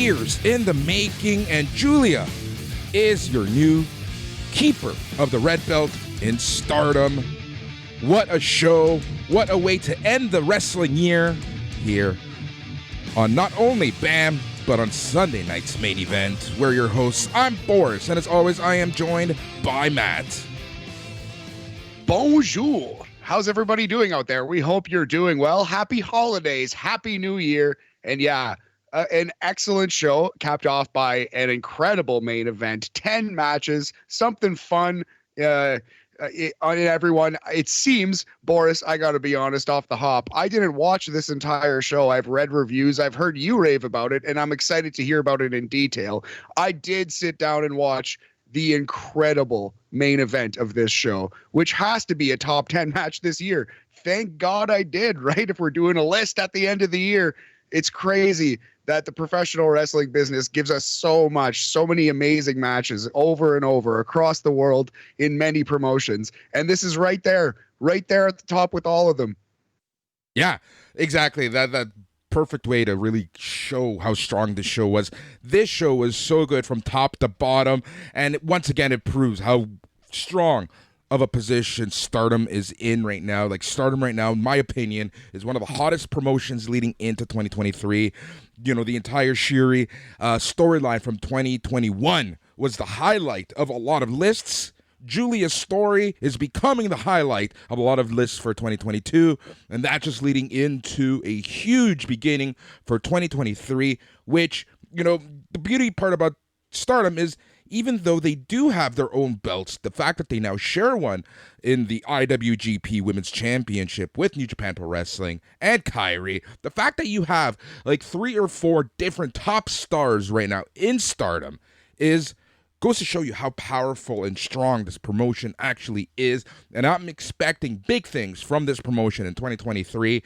years in the making, and Giulia is your new keeper of the red belt in Stardom. What a show. What a way to end the wrestling year here on not only BAM, but on Sunday night's main event. We're your hosts. I'm Boris, and as always, I am joined by Matt. Bonjour. How's everybody doing out there? We hope you're doing well. Happy holidays. Happy New Year. And yeah, an excellent show capped off by an incredible main event. 10 matches, something fun on everyone. It seems, Boris, I got to be honest off the hop, I didn't watch this entire show. I've read reviews. I've heard you rave about it, and I'm excited to hear about it in detail. I did sit down and watch the incredible main event of this show, which has to be a top 10 match this year. Thank God I did, right? If we're doing a list at the end of the year, it's crazy that the professional wrestling business gives us so many amazing matches over and over across the world in many promotions. And this is right there at the top with all of them. Yeah, exactly. That perfect way to really show how strong this show was. This show was so good from top to bottom, and once again it proves how strong of a position Stardom is in right now. Like, Stardom right now, in my opinion, is one of the hottest promotions leading into 2023. You know, the entire Syuri storyline from 2021 was the highlight of a lot of lists. Giulia's story is becoming the highlight of a lot of lists for 2022, and that's just leading into a huge beginning for 2023, which, you know, the beauty part about Stardom is even though they do have their own belts, the fact that they now share one in the IWGP Women's Championship with New Japan Pro Wrestling and Kairi, the fact that you have like 3 or 4 different top stars right now in Stardom goes to show you how powerful and strong this promotion actually is. And I'm expecting big things from this promotion in 2023.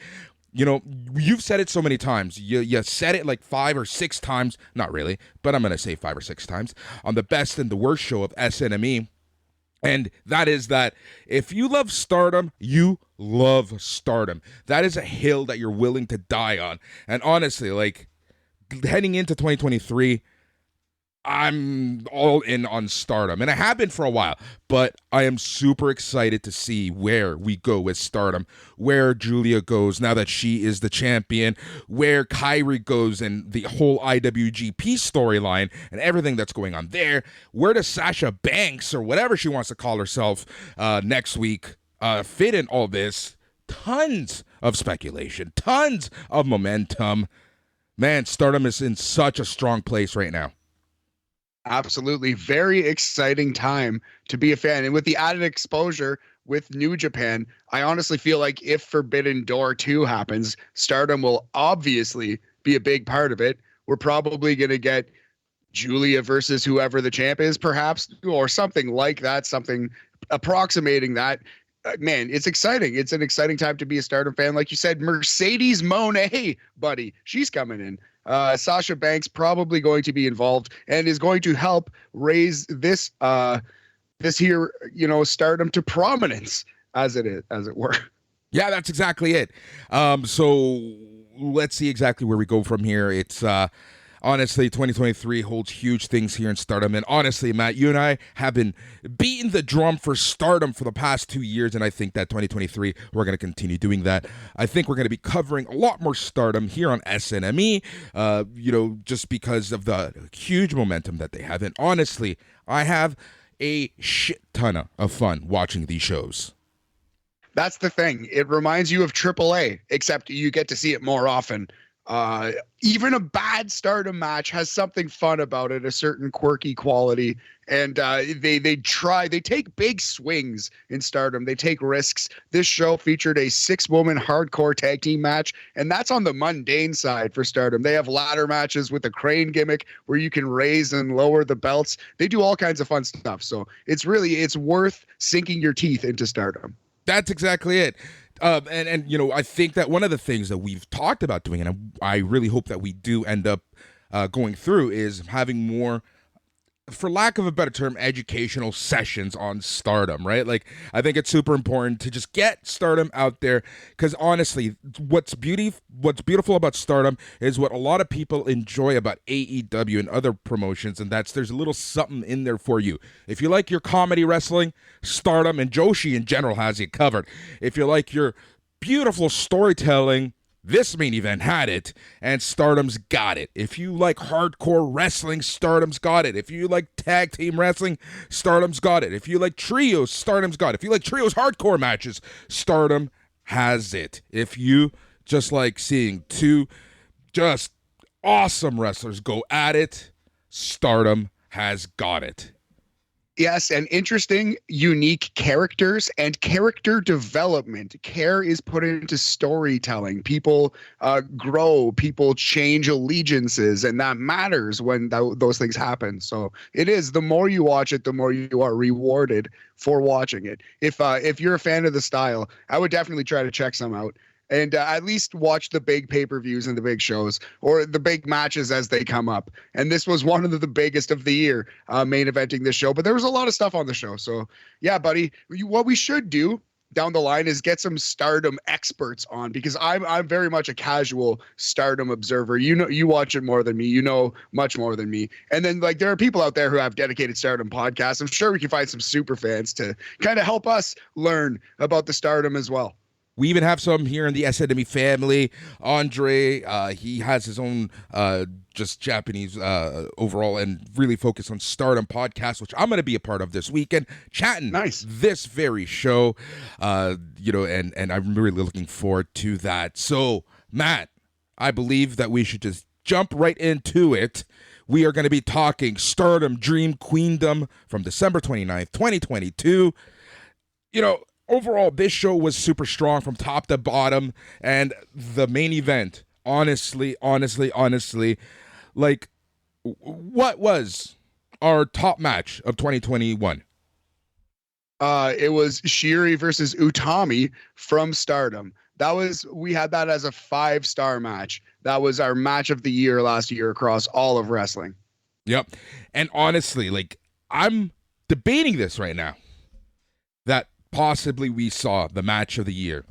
You know, you've said it so many times. You said it like 5 or 6 times. Not really, but I'm going to say 5 or 6 times on the best and the worst show of SNME. And that is that if you love Stardom, you love Stardom. That is a hill that you're willing to die on. And honestly, like, heading into 2023, I'm all in on Stardom, and I have been for a while, but I am super excited to see where we go with Stardom, where Giulia goes now that she is the champion, where Kairi goes and the whole IWGP storyline and everything that's going on there. Where does Sasha Banks, or whatever she wants to call herself next week, fit in all this? Tons of speculation, tons of momentum. Man, Stardom is in such a strong place right now. Absolutely. Very exciting time to be a fan. And with the added exposure with New Japan, I honestly feel like if Forbidden Door 2 happens, Stardom will obviously be a big part of it. We're probably going to get Giulia versus whoever the champ is, perhaps, or something like that, something approximating that. Man, it's exciting. It's an exciting time to be a Stardom fan. Like you said, Mercedes Moné, buddy, she's coming in. Sasha Banks probably going to be involved and is going to help raise this here, you know, Stardom to prominence as it were. Yeah, that's exactly it. So let's see exactly where we go from here. It's honestly, 2023 holds huge things here in Stardom. And honestly, Matt, you and I have been beating the drum for Stardom for the past 2 years. And I think that 2023, we're going to continue doing that. I think we're going to be covering a lot more Stardom here on SNME, you know, just because of the huge momentum that they have. And honestly, I have a shit ton of fun watching these shows. That's the thing. It reminds you of AAA, except you get to see it more often. Even a bad Stardom match has something fun about it, a certain quirky quality, and they take big swings in Stardom. They take risks. This show featured a 6-woman hardcore tag team match, and that's on the mundane side for Stardom. They have ladder matches with a crane gimmick where you can raise and lower the belts. They do all kinds of fun stuff. So it's worth sinking your teeth into Stardom. That's exactly it. And you know, I think that one of the things that we've talked about doing, and I really hope that we do end up going through, is having more for lack of a better term, educational sessions on Stardom, right? Like, I think it's super important to just get Stardom out there, because honestly, what's beautiful about Stardom is what a lot of people enjoy about AEW and other promotions, and there's a little something in there for you. If you like your comedy wrestling, Stardom and Joshi in general has you covered. If you like your beautiful storytelling, this main event had it, and Stardom's got it. If you like hardcore wrestling, Stardom's got it. If you like tag team wrestling, Stardom's got it. If you like trios, Stardom's got it. If you like trios hardcore matches, Stardom has it. If you just like seeing two just awesome wrestlers go at it, Stardom has got it. Yes, and interesting, unique characters and character development. Care is put into storytelling. People grow, people change allegiances, and that matters when those things happen. So it is, the more you watch it, the more you are rewarded for watching it. If you're a fan of the style, I would definitely try to check some out. And at least watch the big pay-per-views and the big shows, or the big matches as they come up. And this was one of the biggest of the year, main eventing this show. But there was a lot of stuff on the show. So, yeah, buddy, what we should do down the line is get some Stardom experts on, because I'm very much a casual Stardom observer. You know, you watch it more than me. You know much more than me. And then, like, there are people out there who have dedicated Stardom podcasts. I'm sure we can find some super fans to kind of help us learn about the Stardom as well. We even have some here in the SNME family. Andre, he has his own just Japanese overall and really focused on Stardom podcast, which I'm going to be a part of this weekend, chatting this very show, and I'm really looking forward to that. So, Matt, I believe that we should just jump right into it. We are going to be talking Stardom Dream Queendom from December 29th, 2022. Overall, this show was super strong from top to bottom, and the main event, honestly, like, what was our top match of 2021? It was Syuri versus Utami from Stardom. We had that as a 5-star match. That was our match of the year last year across all of wrestling. Yep. And honestly, like, I'm debating this right now, that possibly we saw the match of the year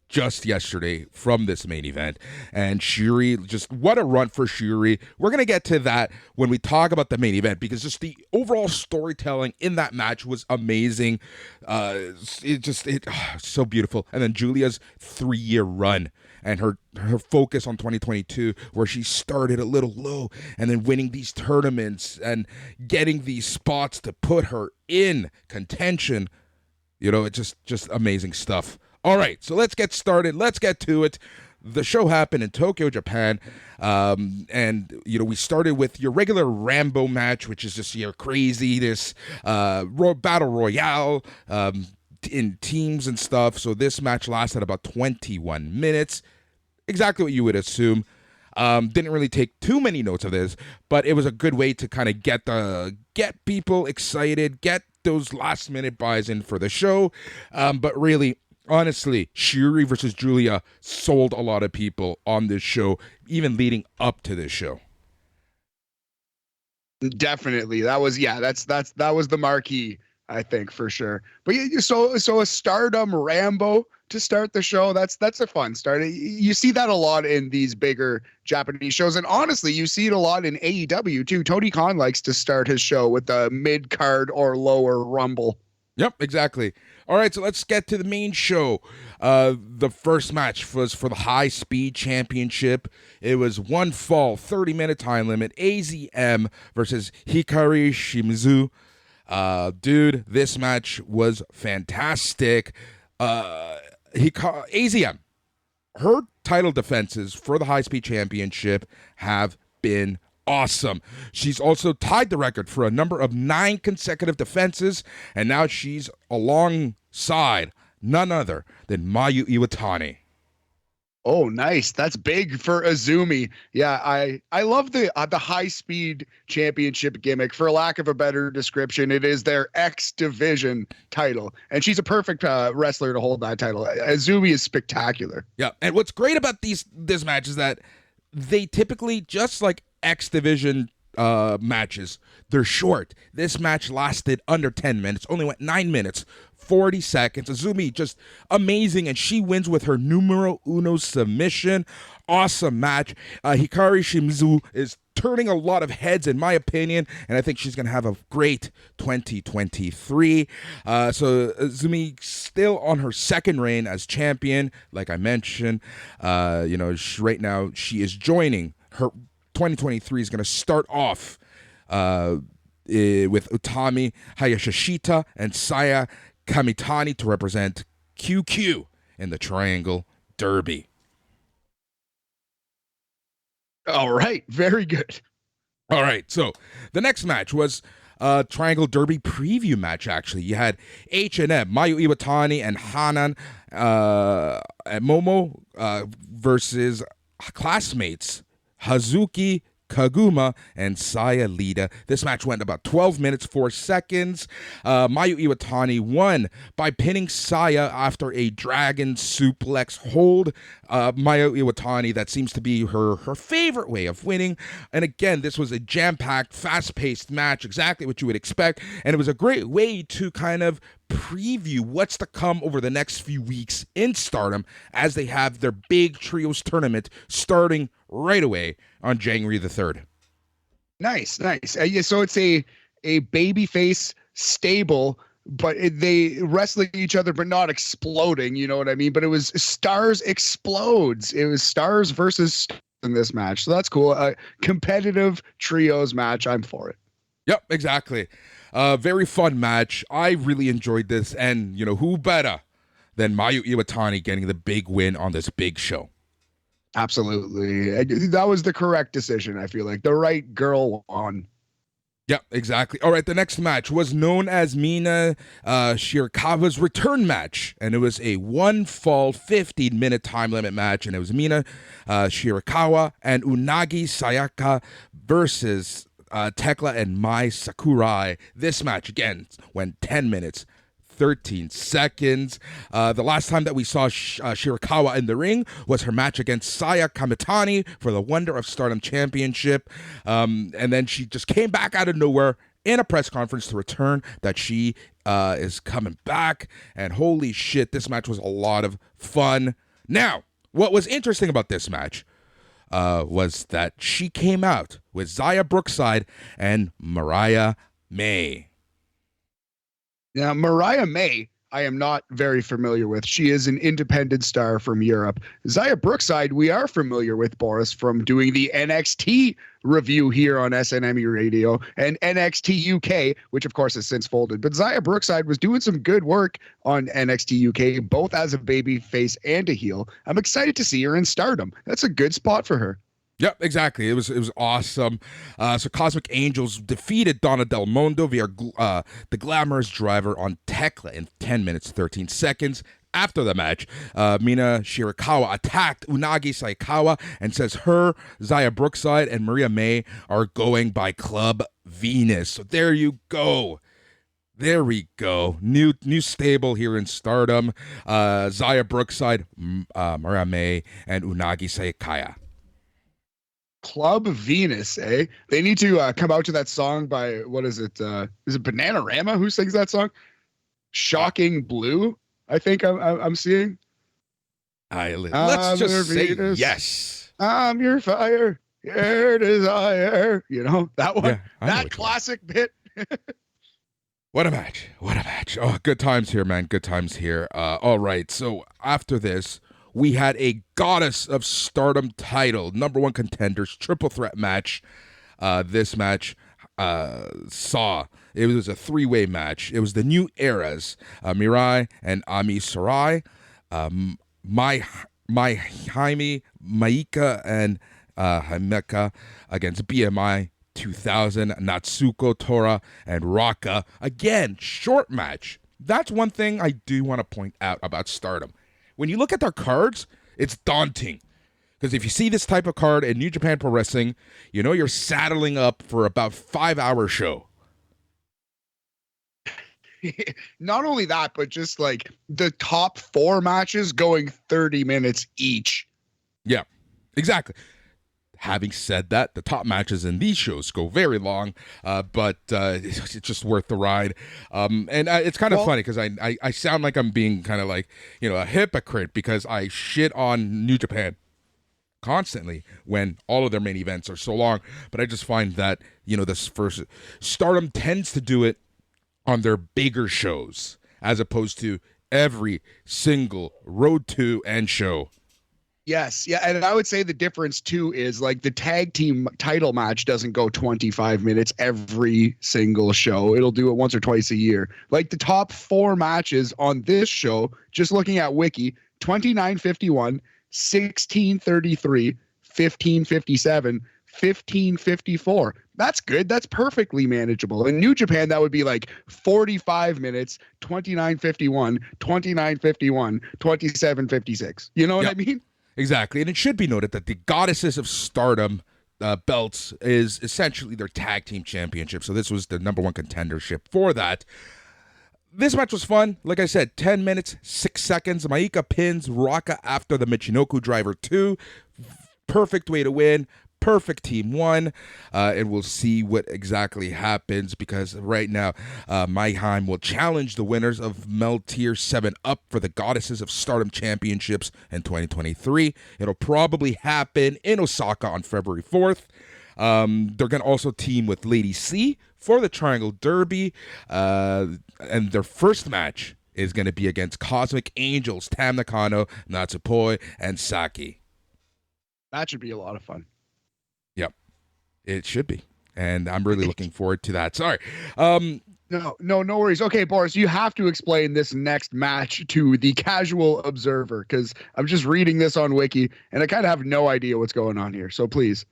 just yesterday from this main event. And Syuri, just what a run for Syuri. We're going to get to that when we talk about the main event, because just the overall storytelling in that match was amazing. So beautiful. And then Giulia's 3-year run and her focus on 2022, where she started a little low and then winning these tournaments and getting these spots to put her in contention. It's just amazing stuff. All right, so let's get started. Let's get to it. The show happened in Tokyo, Japan. We started with your regular Rambo match, which is just your craziness, battle royale in teams and stuff. So this match lasted about 21 minutes. Exactly what you would assume. Didn't really take too many notes of this, but it was a good way to kind of get people excited, get those last minute buys in for the show. But really, honestly, Syuri versus Giulia sold a lot of people on this show, even leading up to this show. Definitely. That was the marquee, I think, for sure. But so a Stardom Rambo to start the show, that's a fun start. You see that a lot in these bigger Japanese shows, and honestly, you see it a lot in AEW too. Tony Khan likes to start his show with the mid-card or lower rumble. Yep, exactly. All right, so let's get to the main show. The first match was for the High Speed Championship. It was one fall, 30-minute time limit, AZM versus Hikari Shimizu. Dude, this match was fantastic. AZM, her title defenses for the High Speed Championship have been awesome. She's also tied the record for a number of 9 consecutive defenses, and now she's alongside none other than Mayu Iwatani. Oh, nice. That's big for Azumi. Yeah, I love the High Speed Championship gimmick. For lack of a better description, it is their X Division title, and she's a perfect wrestler to hold that title. Azumi is spectacular. Yeah, and what's great about this match is that they typically, just like X Division matches. They're short. This match lasted under 10 minutes, only went 9 minutes, 40 seconds. Azumi just amazing, and she wins with her numero uno submission. Awesome match. Hikari Shimizu is turning a lot of heads, in my opinion, and I think she's going to have a great 2023. So Azumi still on her second reign as champion, like I mentioned. Right now she is joining her 2023 is going to start off with Utami Hayashishita and Saya Kamitani to represent QQ in the Triangle Derby. All right, very good. All right, so the next match was Triangle Derby preview match, actually. You had H&M, Mayu Iwatani, and Hanan and Momo versus classmates Hazuki Kaguma and Saya Lida. This match went about 12 minutes, 4 seconds. Mayu Iwatani won by pinning Saya after a dragon suplex hold. Mayu Iwatani, that seems to be her favorite way of winning. And again, this was a jam-packed, fast-paced match, exactly what you would expect. And it was a great way to kind of preview what's to come over the next few weeks in Stardom as they have their big trios tournament starting right away on January the 3rd. Nice. So it's a babyface stable, but they wrestling each other, but not exploding. You know what I mean? But it was Stars Explodes. It was Stars versus in this match. So that's cool. A competitive trios match. I'm for it. Yep, exactly. Very fun match. I really enjoyed this. And, who better than Mayu Iwatani getting the big win on this big show? Absolutely. That was the correct decision, I feel like. The right girl won. Yep, exactly. All right, the next match was known as Mina Shirakawa's return match, and it was a one-fall, 15-minute time limit match, and it was Mina Shirakawa and Unagi Sayaka versus Tekla and Mai Sakurai. This match, again, went 10 minutes, 13 seconds. The last time that we saw Shirakawa in the ring was her match against Saya Kamitani for the Wonder of Stardom Championship. And then she just came back out of nowhere in a press conference to return that she is coming back. And holy shit, this match was a lot of fun. Now, what was interesting about this match was that she came out with Zaya Brookside and Mariah May. Now, Mariah May, I am not very familiar with. She is an independent star from Europe. Zaya Brookside, we are familiar with, Boris, from doing the NXT review here on SNME Radio and NXT UK, which of course has since folded. But Zaya Brookside was doing some good work on NXT UK, both as a baby face and a heel. I'm excited to see her in Stardom. That's a good spot for her. Yep, exactly. It was awesome. So Cosmic Angels defeated Donna Del Mondo via the Glamorous Driver on Tekla in 10 minutes, 13 seconds. After the match, Mina Shirakawa attacked Unagi Saikawa and says her, Zaya Brookside, and Maria May are going by Club Venus. So there you go. There we go. New stable here in Stardom. Zaya Brookside, Maria May, and Unagi Saikawa. Club Venus, eh? They need to come out to that song by, what is it? Is it Bananarama who sings that song? Shocking Blue, I think I'm seeing. Let's just say Venus. Yes. I'm your fire, your desire. You know, that one, yeah, that classic bit. What a match. Oh, good times here, man. Good times here. All right, so after this, we had a Goddess of Stardom title, number one contenders, triple threat match. This match it was a three-way match. It was the New Eras, Mirai and Ami Sorai, Mai Jaime, Maika, and Himeka against BMI 2000, Natsuko Tora, and Raka. Again, short match. That's one thing I do want to point out about Stardom. When you look at their cards, it's daunting. Because if you see this type of card in New Japan Pro Wrestling, you know you're saddling up for about 5-hour show. Not only that, but just like the top 4 matches going 30 minutes each. Yeah, exactly. Having said that, the top matches in these shows go very long, but it's just worth the ride. It's kind of funny because I sound like I'm being kind of like, a hypocrite because I shit on New Japan constantly when all of their main events are so long. But I just find that, this first Stardom tends to do it on their bigger shows as opposed to every single road to end show. Yes. Yeah. And I would say the difference too is like the tag team title match doesn't go 25 minutes every single show. It'll do it once or twice a year. Like the top 4 matches on this show, just looking at Wiki, 29:51, 16:33, 15:57, 15:54. That's good. That's perfectly manageable. In New Japan, that would be like 45 minutes, 29:51, 29:51, 27:56. You know what I mean? Exactly. And it should be noted that the Goddesses of Stardom belts is essentially their tag team championship. So this was the number 1 contendership for that. This match was fun. Like I said, 10 minutes, 6 seconds. Maika pins Raka after the Michinoku Driver 2. Perfect way to win. Perfect team 1. And we'll see what exactly happens because right now, Mayhem will challenge the winners of Mel Tier 7 up for the Goddesses of Stardom Championships in 2023. It'll probably happen in Osaka on February 4th. They're going to also team with Lady C for the Triangle Derby. And their first match is going to be against Cosmic Angels, Tam Nakano, Natsupoi, and Saki. That should be a lot of fun. Yep, it should be. And I'm really looking forward to that. Sorry. No worries. Okay, Boris, you have to explain this next match to the casual observer because I'm just reading this on Wiki and I kind of have no idea what's going on here. So please.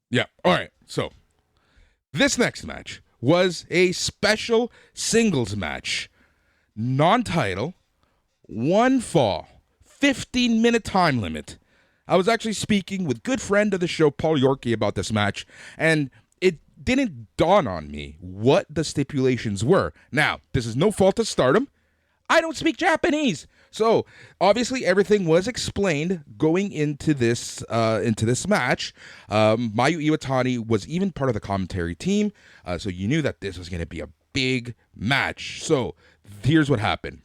Yeah. All right. So this next match was a special singles match. Non-title, 1 fall, 15-minute time limit. I was actually speaking with good friend of the show, Paul Yorkie, about this match, and it didn't dawn on me what the stipulations were. Now, this is no fault of Stardom. I don't speak Japanese. So, obviously, everything was explained going into this match. Mayu Iwatani was even part of the commentary team, so you knew that this was going to be a big match. So, here's what happened.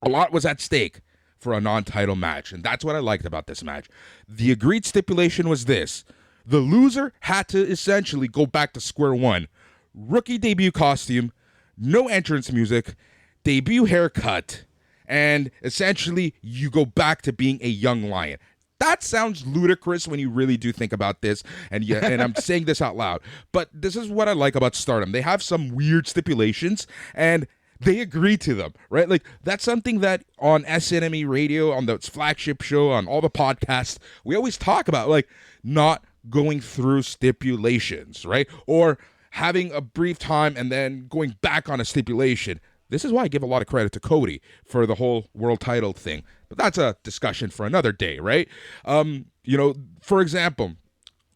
A lot was at stake for a non-title match, and that's what I liked about this match. The agreed stipulation was this. The loser had to essentially go back to square one. Rookie debut costume, no entrance music, debut haircut, and essentially you go back to being a young lion. That sounds ludicrous when you really do think about this, and I'm saying this out loud, but this is what I like about Stardom. They have some weird stipulations, and they agree to them, right? Like, that's something that on SNME Radio, on the flagship show, on all the podcasts, we always talk about, like, not going through stipulations, right? Or having a brief time and then going back on a stipulation. This is why I give a lot of credit to Cody for the whole world title thing. But that's a discussion for another day, right? For example,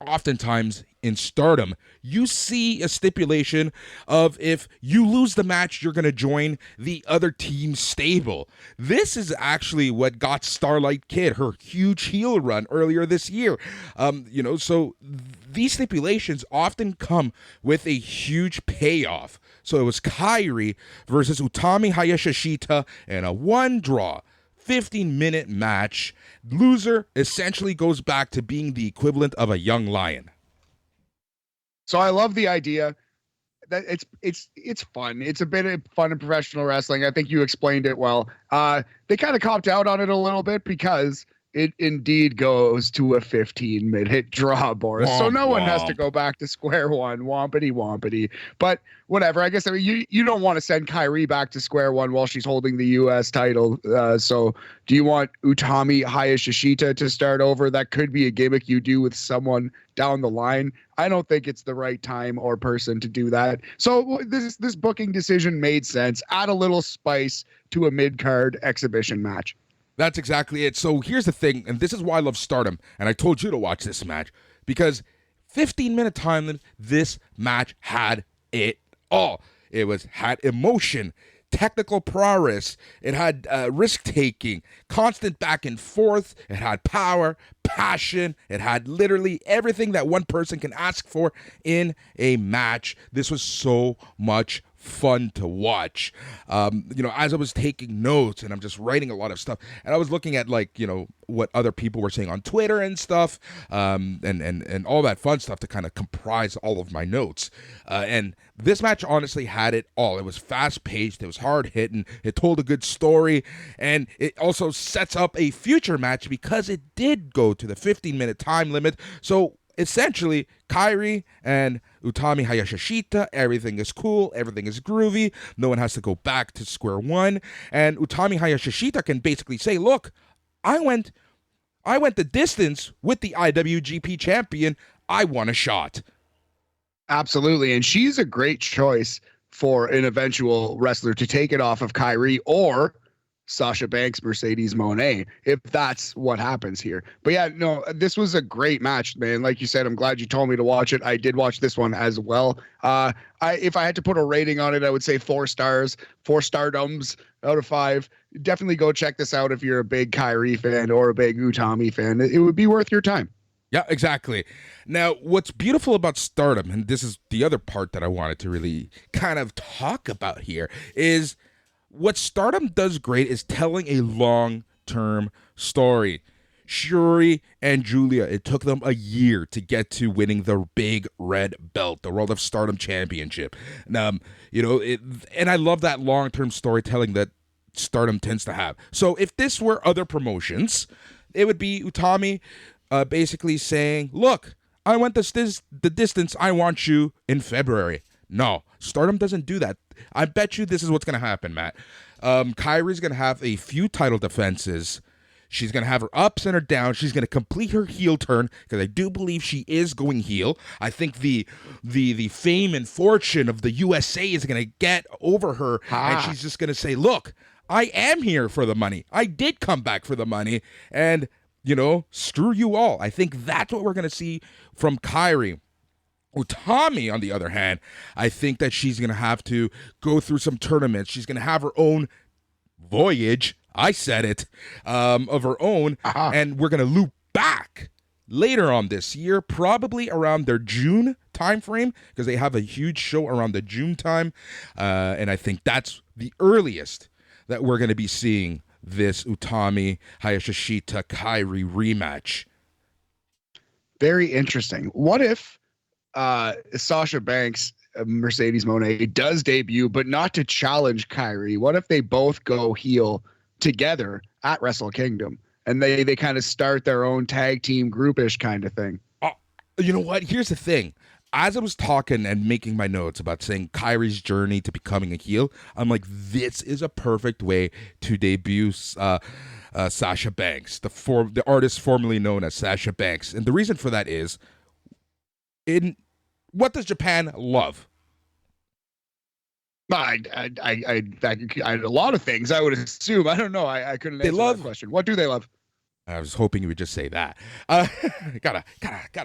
oftentimes in Stardom, you see a stipulation of if you lose the match, you're going to join the other team's stable. This is actually what got Starlight Kid her huge heel run earlier this year. So these stipulations often come with a huge payoff. So it was Kairi versus Utami Hayashishita in a 1-draw. 15-minute match. Loser essentially goes back to being the equivalent of a young lion. So I love the idea that it's fun. It's a bit of fun in professional wrestling. I think you explained it well. They kind of copped out on it a little bit because it indeed goes to a 15-minute draw, Boris. So no one has to go back to square one. Wompity wompity. But whatever. I guess you don't want to send Kairi back to square one while she's holding the U.S. title. So do you want Utami Hayashishita to start over? That could be a gimmick you do with someone down the line. I don't think it's the right time or person to do that. So this booking decision made sense. Add a little spice to a mid-card exhibition match. That's exactly it. So here's the thing, and this is why I love Stardom, and I told you to watch this match, because 15-minute time limit, this match had it all. It had emotion, technical prowess. It had risk taking, constant back and forth. It had power, passion. It had literally everything that one person can ask for in a match. This was so much fun to watch. As I was taking notes and I'm just writing a lot of stuff, and I was looking at what other people were saying on Twitter and stuff, and all that fun stuff to kind of comprise all of my notes. And this match honestly had it all. It was fast paced, it was hard hitting, it told a good story, and it also sets up a future match because it did go to the 15-minute time limit. So essentially, Kairi and Utami Hayashishita, everything is cool, everything is groovy, no one has to go back to square one, and Utami Hayashishita can basically say, look, I went the distance with the IWGP champion, I won a shot. Absolutely, and she's a great choice for an eventual wrestler to take it off of Kairi or Sasha Banks, Mercedes Moné, if that's what happens here. But yeah, no, this was a great match, man. Like you said, I'm glad you told me to watch it. I did watch this one as well. If I had to put a rating on it, I would say 4 stars, 4 stardoms out of 5. Definitely go check this out if you're a big Kairi fan or a big Utami fan. It would be worth your time. Yeah, exactly. Now, what's beautiful about Stardom, and this is the other part that I wanted to really kind of talk about here, is what Stardom does great is telling a long-term story. Syuri and Giulia, it took them a year to get to winning the big red belt, the World of Stardom Championship. And I love that long-term storytelling that Stardom tends to have. So if this were other promotions, it would be Utami basically saying, look, I went the distance, I want you in February. No, Stardom doesn't do that. I bet you this is what's going to happen, Matt. Kairi's going to have a few title defenses. She's going to have her ups and her downs. She's going to complete her heel turn, because I do believe she is going heel. I think the fame and fortune of the USA is going to get over her, and she's just going to say, look, I am here for the money. I did come back for the money, and, screw you all. I think that's what we're going to see from Kairi. Utami, on the other hand, I think that she's going to have to go through some tournaments. She's going to have her own voyage, I said it, of her own, and we're going to loop back later on this year, probably around their June time frame, because they have a huge show around the June time, and I think that's the earliest that we're going to be seeing this Utami Hayashishita Kairi rematch. Very interesting. What if Sasha Banks, Mercedes Moné, does debut, but not to challenge Kairi? What if they both go heel together at Wrestle Kingdom, and they kind of start their own tag team groupish kind of thing? You know what? Here's the thing. As I was talking and making my notes about saying Kairi's journey to becoming a heel, I'm like, this is a perfect way to debut Sasha Banks, the artist formerly known as Sasha Banks. And the reason for that is, what does Japan love? A lot of things, I would assume. I don't know. I couldn't answer that question. What do they love? I was hoping you would just say that. Gotta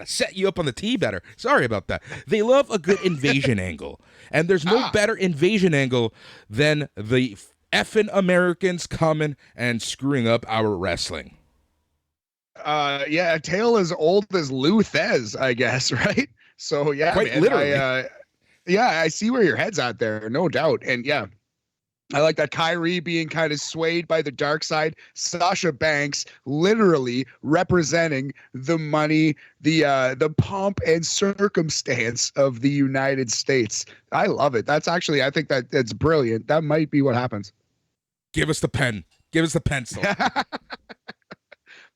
set you up on the tee better. Sorry about that. They love a good invasion angle, and there's no better invasion angle than the effing Americans coming and screwing up our wrestling. A tale as old as Lou Thez, I guess, right? So yeah, quite man, literally. I see where your head's at there, no doubt. And yeah, I like that Kairi being kind of swayed by the dark side. Sasha Banks literally representing the money, the pomp and circumstance of the United States. I love it. That's actually, I think that's brilliant. That might be what happens. Give us the pen. Give us the pencil.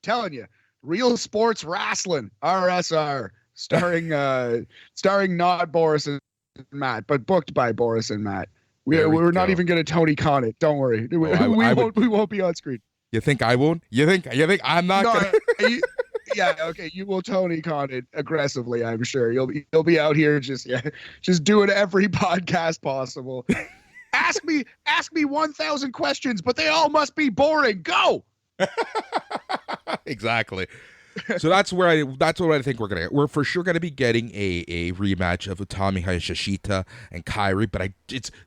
Telling you, Real Sports Wrestling, RSR, starring not Boris and Matt, but booked by Boris and Matt. We're not even going to Tony Khan it. Don't worry. We won't be on screen. You think I won't? You think I'm not gonna? Yeah, okay. You will Tony Khan it aggressively, I'm sure. You'll be out here just doing every podcast possible. Ask me 1,000 questions, but they all must be boring. Go. Exactly. So that's what I think we're gonna get. We're for sure gonna be getting a rematch of Utami Hayashishita and Kairi, but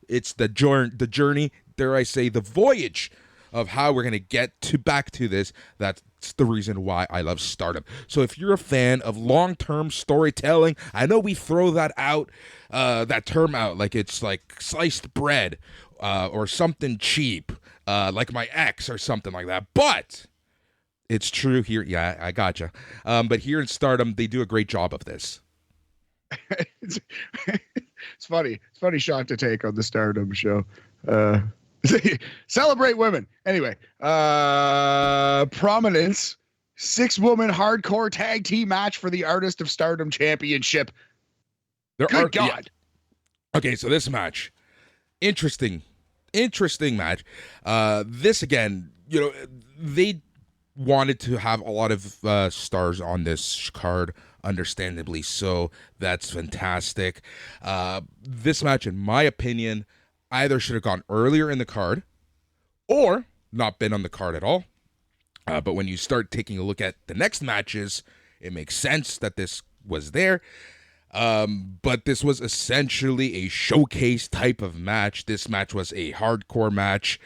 it's the journey dare I say, the voyage of how we're going to get back to this. That's the reason why I love Stardom. So if you're a fan of long-term storytelling, I know we throw that term out like it's like sliced bread or something cheap, like my ex or something like that. But it's true here. Yeah, I gotcha. But here in Stardom, they do a great job of this. it's, it's funny. It's funny shot to take on the Stardom show. Celebrate women. Anyway, Prominence 6-woman hardcore tag team match for the Artist of Stardom Championship. Good God. Yeah. Okay, so this match, interesting match. This again, they wanted to have a lot of stars on this card, understandably so. That's fantastic. This match, in my opinion, either should have gone earlier in the card or not been on the card at all. But when you start taking a look at the next matches, it makes sense that this was there. But this was essentially a showcase type of match. This match was a hardcore match.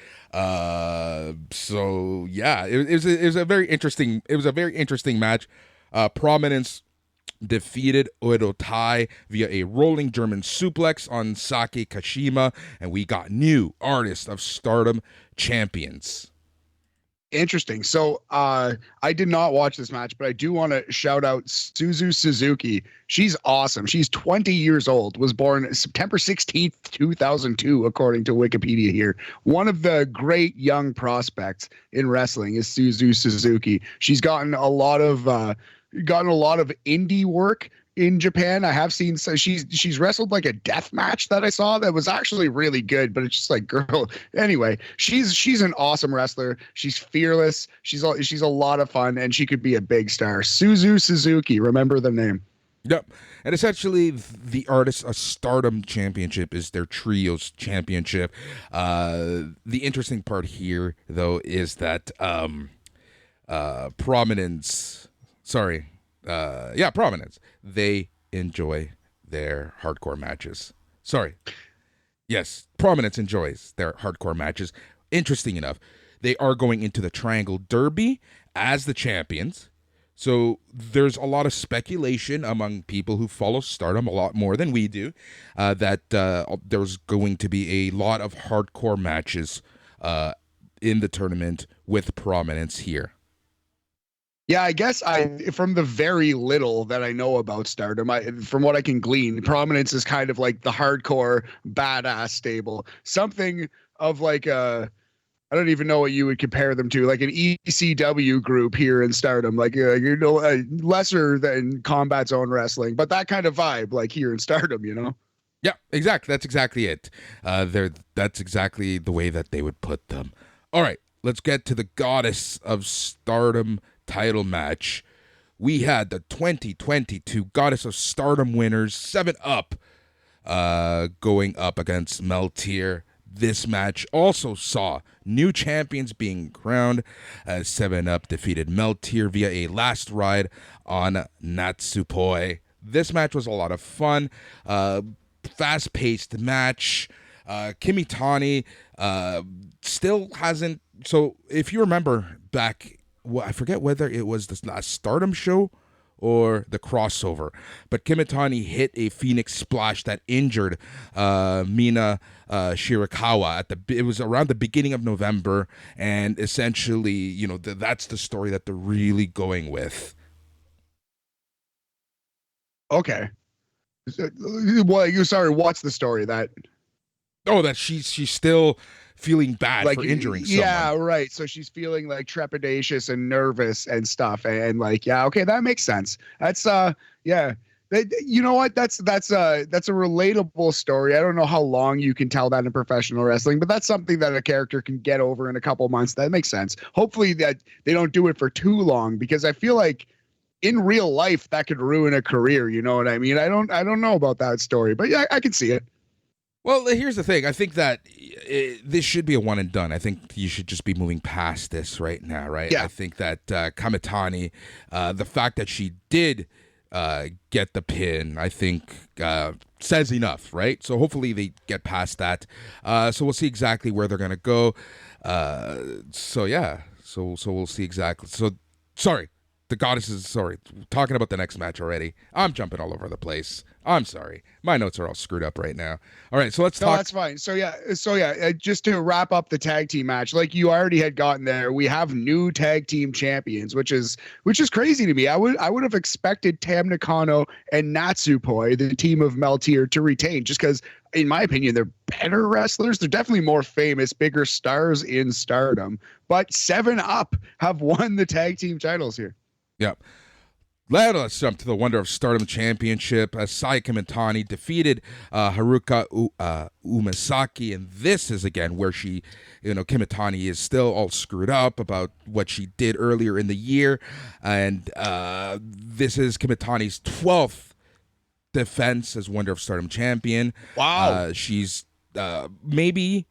So yeah, it was a very interesting match. Prominence defeated Oedo Tai via a rolling German suplex on Saki Kashima, and we got new Artist of Stardom champions. Interesting. So I did not watch this match, but I do want to shout out Suzu Suzuki. She's awesome. She's 20 years old, was born September 16th, 2002, according to Wikipedia here. One of the great young prospects in wrestling is Suzu Suzuki. She's gotten a lot of indie work in Japan. I have seen, so she's wrestled like a death match that I saw that was actually really good, but it's just like, girl. Anyway, she's an awesome wrestler. She's fearless. She's a lot of fun, and she could be a big star. Suzu Suzuki, remember the name. Yep. And essentially, the Artist of Stardom Championship is their trios championship. The interesting part here, though, is that Prominence. They enjoy their hardcore matches. Yes, Prominence enjoys their hardcore matches. Interesting enough, they are going into the Triangle Derby as the champions. So there's a lot of speculation among people who follow Stardom a lot more than we do, that there's going to be a lot of hardcore matches in the tournament with Prominence here. Yeah, I guess from the very little that I know about Stardom, from what I can glean, Prominence is kind of like the hardcore badass stable. Something of like I don't even know what you would compare them to, like an ECW group here in Stardom, like lesser than Combat Zone Wrestling, but that kind of vibe, like here in Stardom, Yeah, exactly. That's exactly it. That's exactly the way that they would put them. All right, let's get to the Goddess of Stardom title match. We had the 2022 Goddess of Stardom winners 7-Up going up against Meltier. This match also saw new champions being crowned as 7-Up defeated Meltier via a last ride on Natsupoi. This match was a lot of fun, fast-paced match. Kimitani still hasn't. So if you remember back, I forget whether it was the last Stardom show or the crossover, but Kimitani hit a Phoenix Splash that injured Mina Shirakawa it was around the beginning of November, and essentially, that's the story that they're really going with. Okay. Well, what's the story that? Oh, that she's still feeling bad for injuring someone. Yeah, right. So she's feeling like trepidatious and nervous and stuff. And like, yeah, okay, that makes sense. That's yeah. You know what? That's a relatable story. I don't know how long you can tell that in professional wrestling, but that's something that a character can get over in a couple months. That makes sense. Hopefully that they don't do it for too long, because I feel like in real life that could ruin a career. You know what I mean? I don't know about that story, but yeah, I can see it. Well, here's the thing. I think that this should be a one and done. I think you should just be moving past this right now, right? Yeah. I think that Kamitani, the fact that she did get the pin, I think says enough, right? So hopefully they get past that. So we'll see exactly where they're gonna go. So yeah, so we'll see exactly. So sorry, the goddesses. Sorry, talking about the next match already. I'm jumping all over the place. I'm sorry. My notes are all screwed up right now. All right, so let's talk. No, that's fine. So yeah, just to wrap up the tag team match, like you already had gotten there, we have new tag team champions, which is crazy to me. I would have expected Tam Nakano and Natsupoi, the team of Meltier, to retain, just because, in my opinion, they're better wrestlers. They're definitely more famous, bigger stars in Stardom. But 7 Up have won the tag team titles here. Yep. Let's jump to the Wonder of Stardom Championship. Sayaka Mitani defeated Haruka Umasaki, and this is again where Kimitani is still all screwed up about what she did earlier in the year, and this is Kimitani's 12th defense as Wonder of Stardom champion. Wow. She's maybe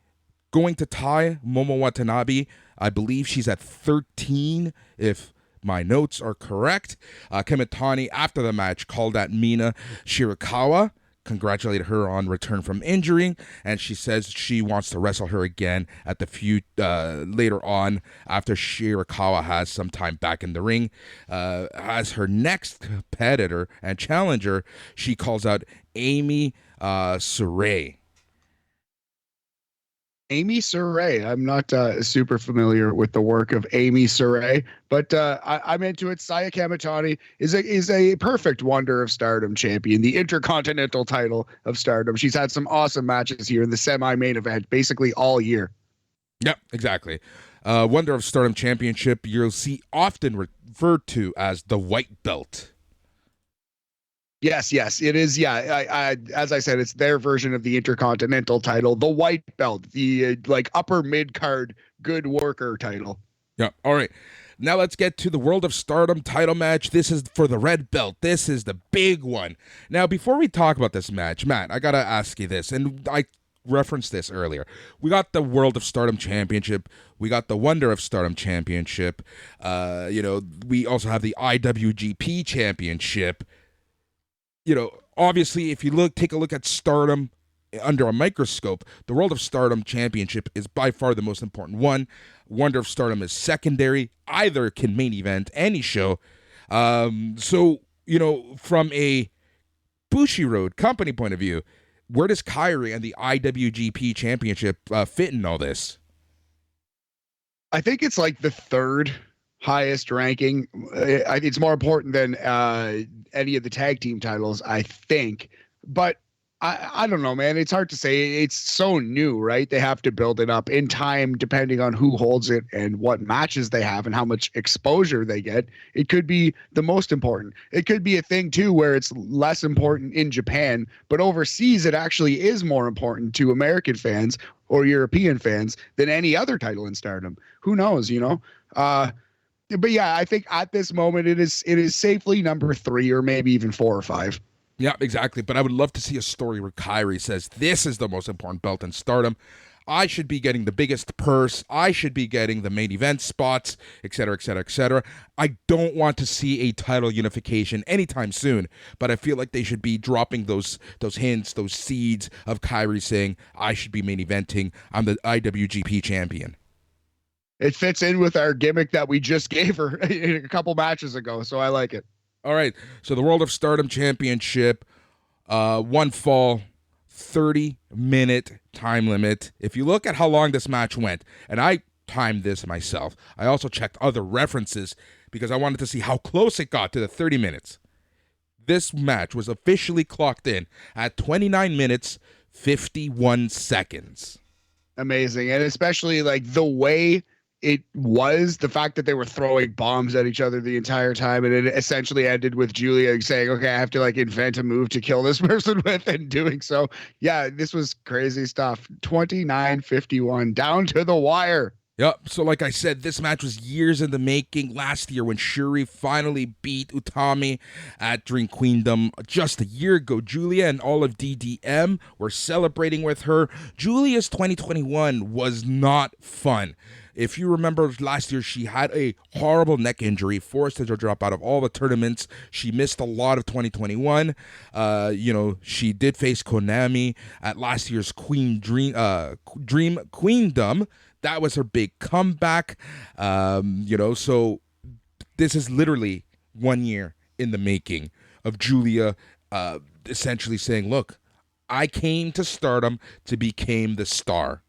going to tie Momo Watanabe. I believe she's at 13 if my notes are correct. Kimitani, after the match, called out Mina Shirakawa, congratulated her on return from injury, and she says she wants to wrestle her again at the later on after Shirakawa has some time back in the ring. As her next competitor and challenger, she calls out Amy Syuri. Amy Syuri. I'm not super familiar with the work of Amy Syuri, but I'm into it. Sayaka Mitani is a perfect Wonder of Stardom champion, the Intercontinental title of Stardom. She's had some awesome matches here in the semi-main event, basically all year. Yep, exactly. Wonder of Stardom Championship, you'll see often referred to as the white belt. Yes, it is. Yeah, as I said, it's their version of the Intercontinental title, the white belt, the upper mid card good worker title. Yeah. All right. Now let's get to the World of Stardom title match. This is for the red belt. This is the big one. Now, before we talk about this match, Matt, I gotta ask you this, and I referenced this earlier. We got the World of Stardom Championship. We got the Wonder of Stardom Championship. We also have the IWGP Championship. Obviously, if you take a look at Stardom under a microscope, the World of Stardom Championship is by far the most important one. Wonder of Stardom is secondary. Either can main event any show. So, from a Bushiroad company point of view, where does Kairi and the IWGP Championship fit in all this? I think it's like the third highest ranking. It's more important than any of the tag team titles, I think. But I don't know, man. It's hard to say. It's so new, right? They have to build it up in time, depending on who holds it and what matches they have and how much exposure they get. It could be the most important. It could be a thing, too, where it's less important in Japan, but overseas it actually is more important to American fans or European fans than any other title in Stardom. Who knows, But yeah, I think at this moment it is safely number 3 or maybe even 4 or 5. Yeah, exactly. But I would love to see a story where Kairi says, this is the most important belt in Stardom. I should be getting the biggest purse. I should be getting the main event spots, etc., etc., etc. I don't want to see a title unification anytime soon, but I feel like they should be dropping those hints, those seeds of Kairi saying, I should be main eventing. I'm the IWGP champion. It fits in with our gimmick that we just gave her a couple matches ago, so I like it. All right, so the World of Stardom Championship, one fall, 30-minute time limit. If you look at how long this match went, and I timed this myself, I also checked other references because I wanted to see how close it got to the 30 minutes. This match was officially clocked in at 29 minutes, 51 seconds. Amazing, and especially the way it was, the fact that they were throwing bombs at each other the entire time, and it essentially ended with Giulia saying, okay, I have to invent a move to kill this person with, and doing so. Yeah, this was crazy stuff. 29:51 down to the wire. Yep, so like I said, this match was years in the making. Last year when Syuri finally beat Utami at Dream Queendom just a year ago, Giulia and all of DDM were celebrating with her. Giulia's 2021 was not fun. If you remember last year, she had a horrible neck injury, forced her to drop out of all the tournaments. She missed a lot of 2021. She did face Konami at last year's Dream Queendom. That was her big comeback. So this is literally 1 year in the making of Giulia essentially saying, look, I came to Stardom to become the star.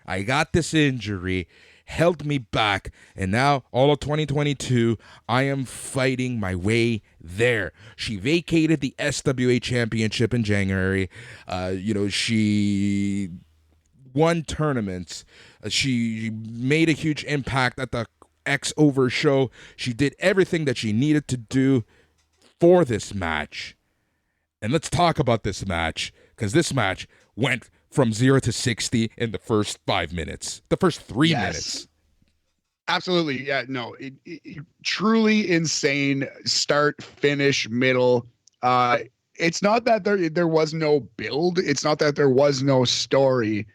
I got this injury, held me back, and now all of 2022, I am fighting my way there. She vacated the SWA Championship in January. She won tournaments. She made a huge impact at the X Over show. She did everything that she needed to do for this match. And let's talk about this match, because this match went from 0 to 60 in the first 5 minutes, the first 3 minutes. Absolutely. Yeah, no, it truly insane start, finish, middle. It's not that there was no build. It's not that there was no story,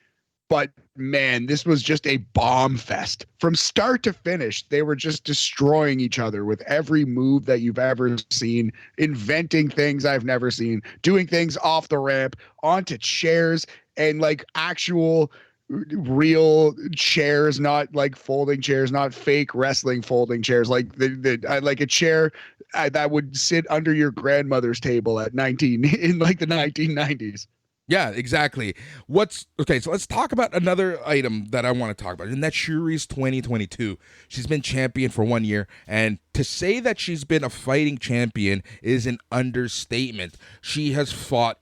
but man, this was just a bomb fest from start to finish. They were just destroying each other with every move that you've ever seen, inventing things I've never seen, doing things off the ramp, onto chairs, and like actual real chairs, not like folding chairs, not fake wrestling folding chairs, like like a chair that would sit under your grandmother's table at 19 in like the 1990s. Yeah, exactly. So let's talk about another item that I want to talk about, and that's Syuri's 2022. She's been champion for 1 year, and to say that she's been a fighting champion is an understatement. She has fought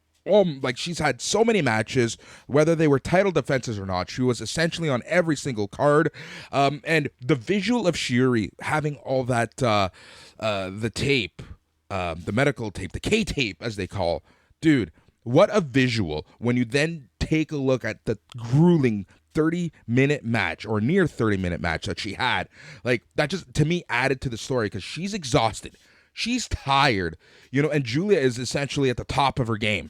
she's had so many matches, whether they were title defenses or not. She was essentially on every single card. And the visual of Syuri having all that, the tape, the medical tape, the K tape, as they call, dude, what a visual when you then take a look at the grueling 30-minute match or near 30-minute match that she had. Like, that just, to me, added to the story because she's exhausted. She's tired, and Giulia is essentially at the top of her game.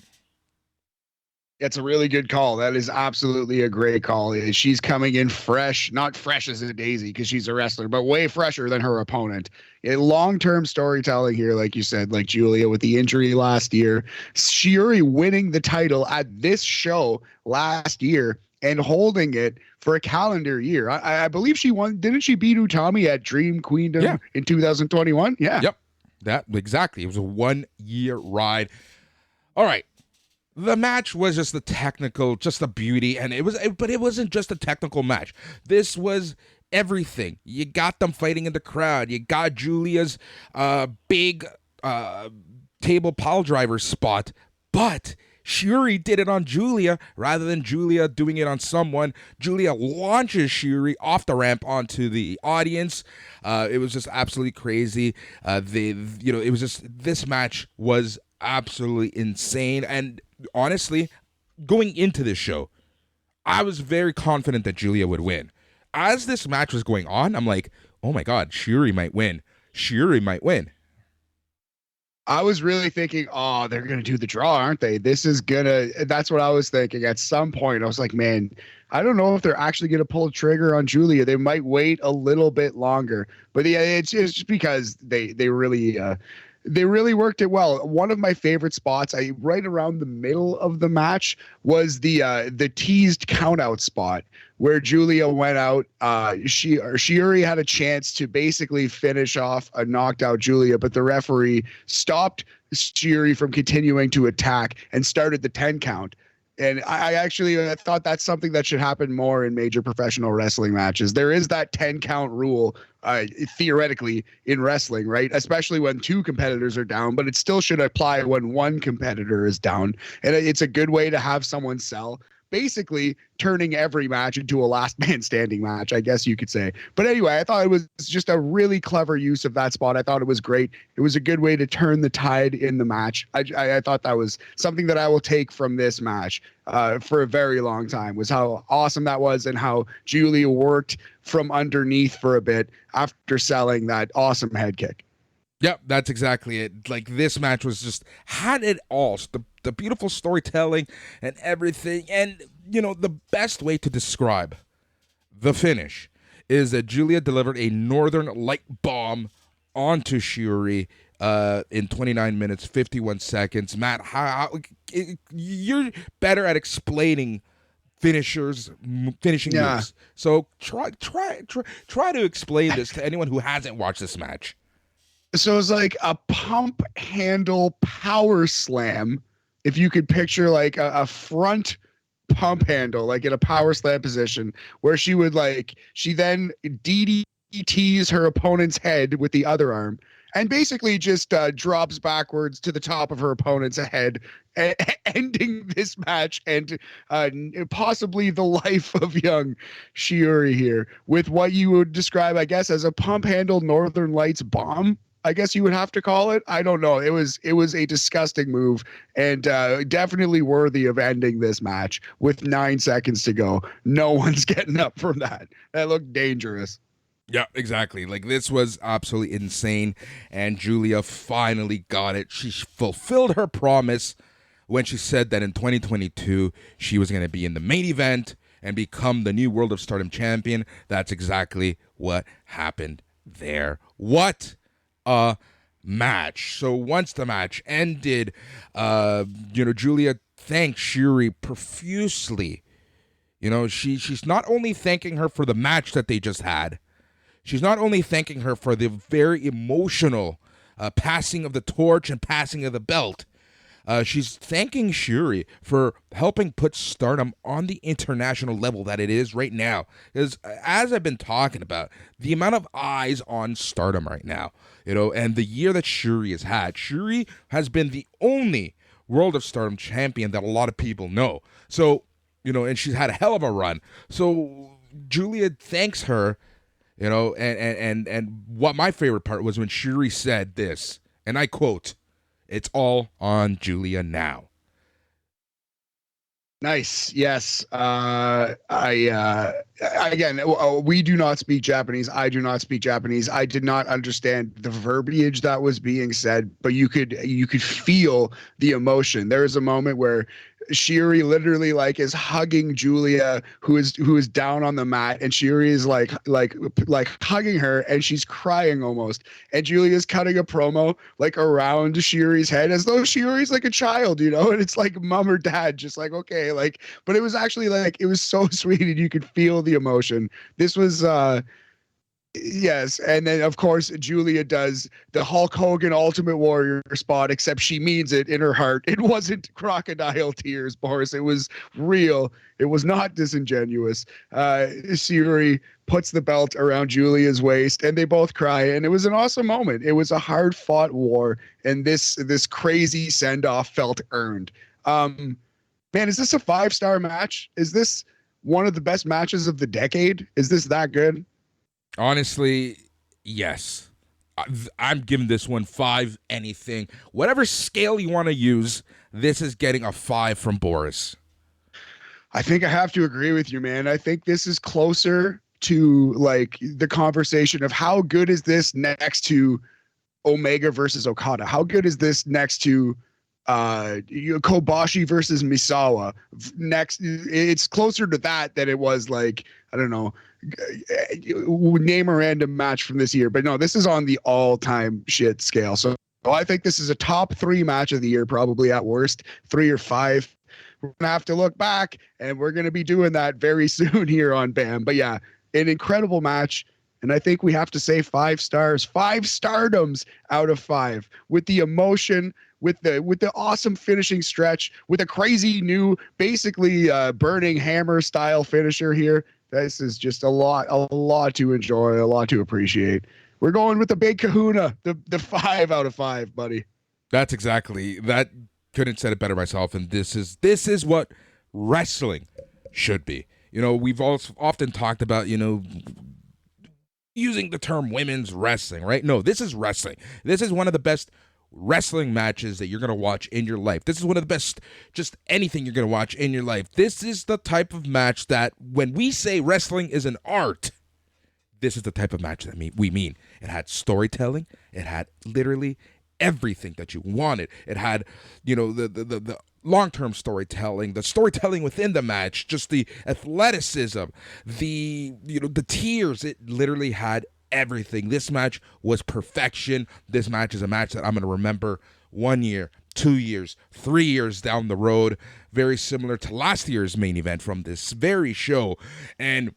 It's a really good call. That is absolutely a great call. She's coming in fresh, not fresh as a daisy because she's a wrestler, but way fresher than her opponent. Long-term storytelling here, like you said, like Giulia with the injury last year, Syuri winning the title at this show last year and holding it for a calendar year. I believe she won. Didn't she beat Utami at Dream Queendom in 2021? Yeah. Yep. That exactly. It was a 1-year ride. All right. The match was just the technical, just the beauty, and but it wasn't just a technical match. This was everything. You got them fighting in the crowd. You got Giulia's big table pile driver spot, but Syuri did it on Giulia rather than Giulia doing it on someone. Giulia launches Syuri off the ramp onto the audience. It was just absolutely crazy. It was just, this match was absolutely insane. And honestly, going into this show, I was very confident that Giulia would win. As this match was going on, I'm like, oh my God, Syuri might win. Syuri might win. I was really thinking, oh, they're going to do the draw, aren't they? That's what I was thinking. At some point, I was like, man, I don't know if they're actually going to pull a trigger on Giulia. They might wait a little bit longer. But yeah, it's just because they really worked it well. One of my favorite spots, right around the middle of the match, was the teased countout spot where Giulia went out. Syuri had a chance to basically finish off a knocked out Giulia, but the referee stopped Syuri from continuing to attack and started the 10 count. And I thought that's something that should happen more in major professional wrestling matches. There is that 10 count rule, theoretically, in wrestling, right? Especially when two competitors are down, but it still should apply when one competitor is down. And it's a good way to have someone sell, basically turning every match into a last man standing match, I guess you could say. But anyway, I thought it was just a really clever use of that spot. I thought it was great. It was a good way to turn the tide in the match. I thought that was something that I will take from this match for a very long time, was how awesome that was and how Giulia worked from underneath for a bit after selling that awesome head kick. Yep, that's exactly it. Like, this match was just, had it all. The beautiful storytelling and everything. And, the best way to describe the finish is that Giulia delivered a Northern Light bomb onto Syuri in 29 minutes, 51 seconds. Matt, you're better at explaining finishing Yeah. moves. So try to explain this to anyone who hasn't watched this match. So it's like a pump handle power slam. If you could picture like a front pump handle, like in a power slam position, where she then DDTs her opponent's head with the other arm and basically just drops backwards to the top of her opponent's head, ending this match and possibly the life of young Syuri here with what you would describe, I guess, as a pump handle Northern Lights bomb. I guess you would have to call it. I don't know. It was a disgusting move and definitely worthy of ending this match with 9 seconds to go. No one's getting up from that. That looked dangerous. Yeah, exactly. Like, this was absolutely insane, and Giulia finally got it. She fulfilled her promise when she said that in 2022 she was going to be in the main event and become the new World of Stardom champion. That's exactly what happened there. What a match. So once the match ended, Giulia thanked Syuri profusely. She's not only thanking her for the match that they just had, she's not only thanking her for the very emotional passing of the torch and passing of the belt. She's thanking Syuri for helping put Stardom on the international level that it is right now. Because as I've been talking about, the amount of eyes on Stardom right now, and the year that Syuri has had, Syuri has been the only World of Stardom champion that a lot of people know. So, and she's had a hell of a run. So Giulia thanks her, and what my favorite part was when Syuri said this, and I quote, "It's all on Giulia now." Nice. Yes. We do not speak Japanese. I do not speak Japanese. I did not understand the verbiage that was being said, but you could feel the emotion. There is a moment where Syuri literally is hugging Giulia, who is down on the mat, and Syuri is like hugging her, and she's crying almost. And Giulia's cutting a promo around Syuri's head as though Syuri's like a child, and it's like mom or dad, just okay, but it was actually it was so sweet, and you could feel the emotion. This was yes, and then of course Giulia does the Hulk Hogan Ultimate Warrior spot, except she means it in her heart. It wasn't crocodile tears, Boris. It was real. It was not disingenuous. Syuri puts the belt around Giulia's waist, and they both cry, and it was an awesome moment. It was a hard-fought war, and this crazy send-off felt earned. Man, is this a 5-star match? Is this one of the best matches of the decade? Is this that good? Honestly, yes. I'm giving this one 5 anything. Whatever scale you want to use, this is getting a 5 from Boris. I think I have to agree with you, man. I think this is closer to the conversation of how good is this next to Omega versus Okada? How good is this next to Kobashi versus Misawa? Next, it's closer to that than it was I don't know, name a random match from this year. But no, this is on the all-time shit scale. So I think this is a top 3 match of the year, probably at worst 3 or 5. We're gonna have to look back, and we're gonna be doing that very soon here on BAM. But yeah, an incredible match. And I think we have to say 5 stars, 5 stardoms out of 5, with the emotion, with the awesome finishing stretch, with a crazy new, basically burning hammer style finisher here. This is just a lot to enjoy, a lot to appreciate. We're going with the big kahuna, the 5 out of 5, buddy. That's exactly that. Couldn't said it better myself. And this is what wrestling should be. We've also often talked about, using the term women's wrestling, right? No, this is wrestling. This is one of the best wrestling matches that you're going to watch in your life. This is one of the best, just anything you're going to watch in your life. This is the type of match that when we say wrestling is an art, this is the type of match that we mean. It had storytelling. It had literally everything that you wanted. It had, long-term storytelling, the storytelling within the match, just the athleticism, the tears. It literally had everything. This match was perfection. This match is a match that I'm going to remember 1 year, 2 years, 3 years down the road. Very similar to last year's main event from this very show. And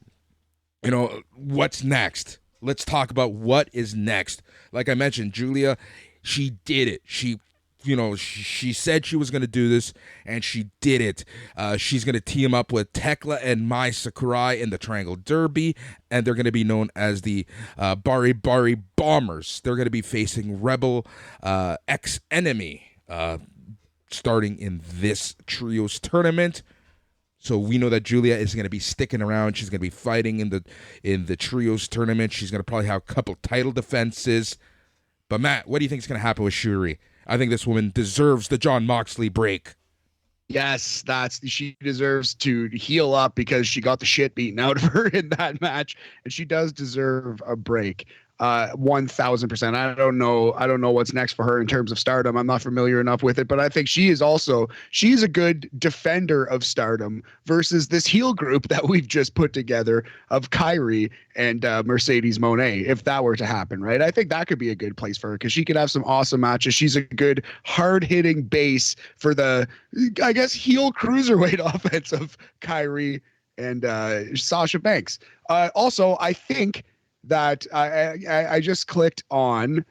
what's next? Let's talk about what is next. Like I mentioned, Giulia, she did it. She said she was going to do this, and she did it. She's going to team up with Tekla and Mai Sakurai in the Triangle Derby, and they're going to be known as the Bari Bari Bombers. They're going to be facing Rebel ex-enemy starting in this trios tournament. So we know that Giulia is going to be sticking around. She's going to be fighting in the trios tournament. She's going to probably have a couple title defenses. But Matt, what do you think is going to happen with Syuri? I think this woman deserves the Jon Moxley break. Yes, she deserves to heal up because she got the shit beaten out of her in that match, and she does deserve a break. 1,000%. I don't know what's next for her in terms of Stardom. I'm not familiar enough with it, but I think she's a good defender of Stardom versus this heel group that we've just put together of Kairi and Mercedes Moné. If that were to happen, right? I think that could be a good place for her because she could have some awesome matches. She's a good hard hitting base for the, I guess, heel cruiserweight offense of Kairi and Sasha Banks. Also, I think that I just clicked on